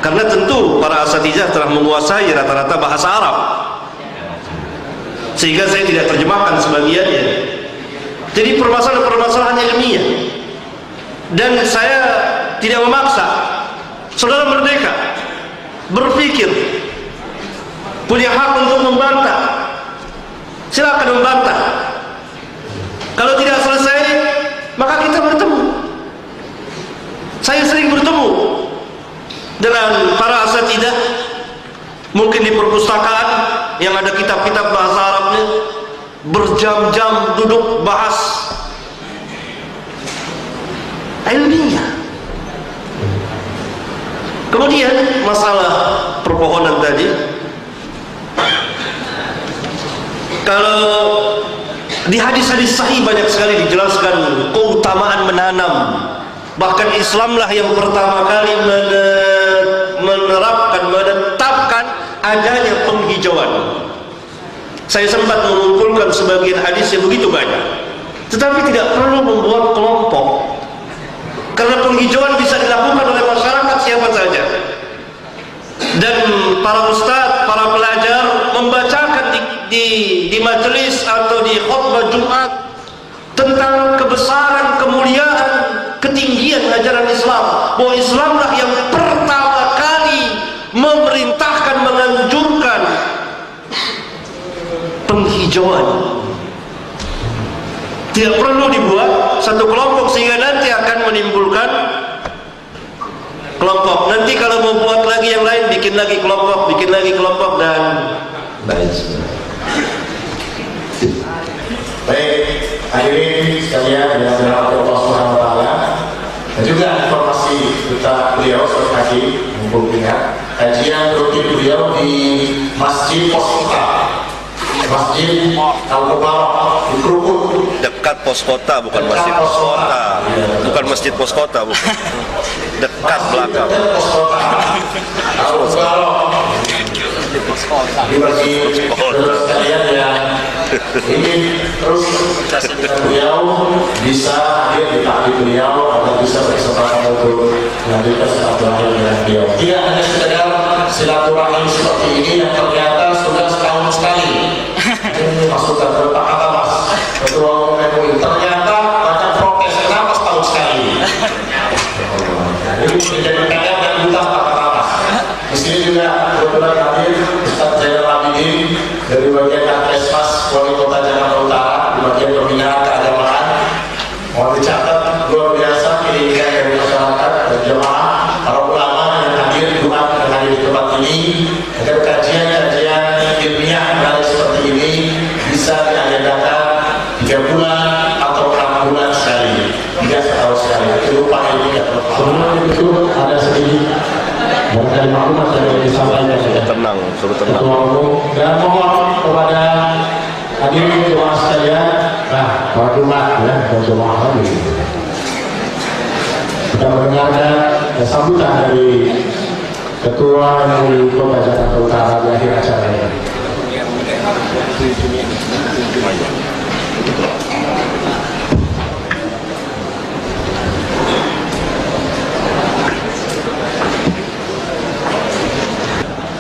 karena tentu para asatidzah telah menguasai rata-rata bahasa Arab, sehingga saya tidak terjemahkan sebagiannya. Jadi permasalahan-permasalahan ilmiah, dan saya tidak memaksa. Saudara merdeka berpikir, punya hak untuk membantah, silakan membantah. Kalau tidak selesai, maka kita bertemu. Saya sering bertemu dengan para asatidzah, mungkin di perpustakaan yang ada kitab-kitab bahasa Arabnya, berjam-jam duduk bahas ilmiah. Kemudian masalah perpohonan tadi, kalau Di hadis-hadis sahih banyak sekali dijelaskan keutamaan menanam. Bahkan Islamlah yang pertama kali menetapkan adanya penghijauan. Saya sempat mengumpulkan sebagian hadis yang begitu banyak, tetapi tidak perlu membuat kelompok, karena penghijauan bisa dilakukan oleh masyarakat siapa saja. Dan para ustadz, para pelajar membacakan di majelis atau di khutbah Jumat tentang kebesaran, kemuliaan, ketinggian ajaran Islam, bahwa Islamlah yang pertama kali memerintahkan, menganjurkan penghijauan. Tidak perlu dibuat satu kelompok sehingga nanti akan menimbulkan kelompok. Nanti kalau mau buat lagi yang lain, bikin lagi kelompok, dan baik, hadirin sekalian yang dirahmati Allah Subhanahu wa taala. Dan juga informasi tentang beliau Ustaz Haji mumpung ingat kajian rutin beliau di Masjid Pos Kota, Masjid Al-Mubarak di Krukut, dekat pos kota, bukan Masjid Pos Kota, bukan Masjid Pos Kota, bukan, dekat belakang Pos Kota Al-Mubarak. Bagi saudara sekalian yang ingin terus dengan beliau bisa hadir di taklim beliau atau bisa berkesempatan untuk melanjutkan silaturahim dengan beliau. Tidak hanya sekedar silaturahim seperti ini yang ternyata sudah setahun sekali. Ini masukan beberapa kata Mas Ketua Umum MUI, ternyata banyak protes kenapa setahun sekali. Ini menjadi PR dan buta kata Mas. Di sini juga kebetulan hadir Ustaz Zainal Abidin dari bagian Adresmas Wali Kota Jakarta Utara di bagian pembinaan keagamaan. Mohon dicatat, luar biasa keinginan dari masyarakat dan jemaah, para ulama yang hadir Jumat dan hadir di tempat ini agar kajian-kajian ilmiah menarik seperti ini bisa diagendakan 3 bulan atau 6 bulan sekali, tidak setahun sekali. Itu upaya ini. Sebelum itu ada sedikit dari maklumat yang disampaikan. Tenang, suruh tenang. Dan mohon kepada hadirin jemaah sekalian, Jumat ya, berjemaah lagi. Kita mendengarkan sambutan dari Ketua MUI Kota Jakarta Utara di akhir acara ini.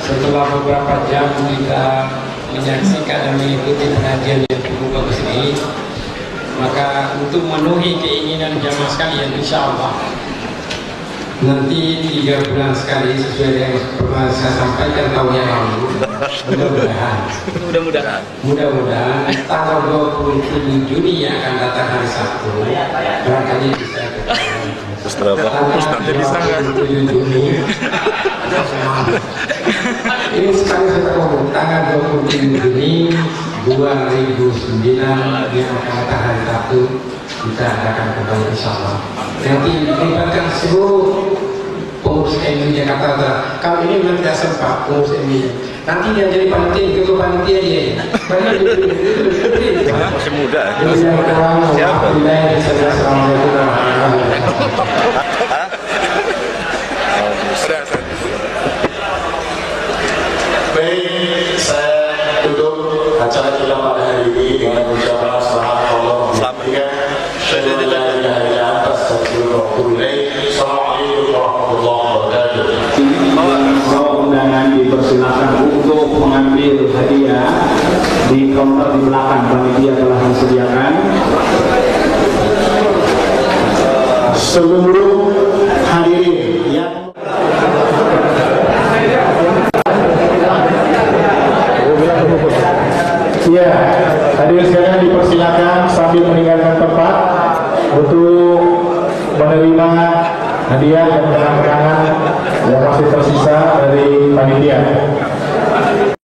Setelah beberapa jam kita menyaksikan dan mengikuti pengajian yang cukup bagus ini, maka untuk memenuhi keinginan jamaah sekalian, insya Allah nanti 3 bulan sekali sesuai dengan pernah saya sampaikan tahun yang lalu, mudah-mudahan tanggal 27 Juni yang akan datang hari Sabtu barangkali bisa nanti bisa 27 Juni ini sekali saya ngomong tanggal 27 Juni 2009 yang akan datang hari Sabtu kita akan kembali insya Allah. Nanti melibatkan seluruh pengurus MUI Jakarta. Kalau ini belum tidak sempat pengurus MUI, nanti dia jadi panitia, ketua panitia dia. Masih muda. Siapa? Baik, saya tutup acara kita pada hari ini dengan ucapan selamat Allah. Undangan dipersilakan untuk mengambil hadiah di counter di belakang, panitia telah disediakan. Seluruh hadirin yang ya, hadirin sekalian dipersilakan sambil meninggalkan tempat untuk menerima hadiah dan kenang-kenangan yang masih tersisa dari panitia.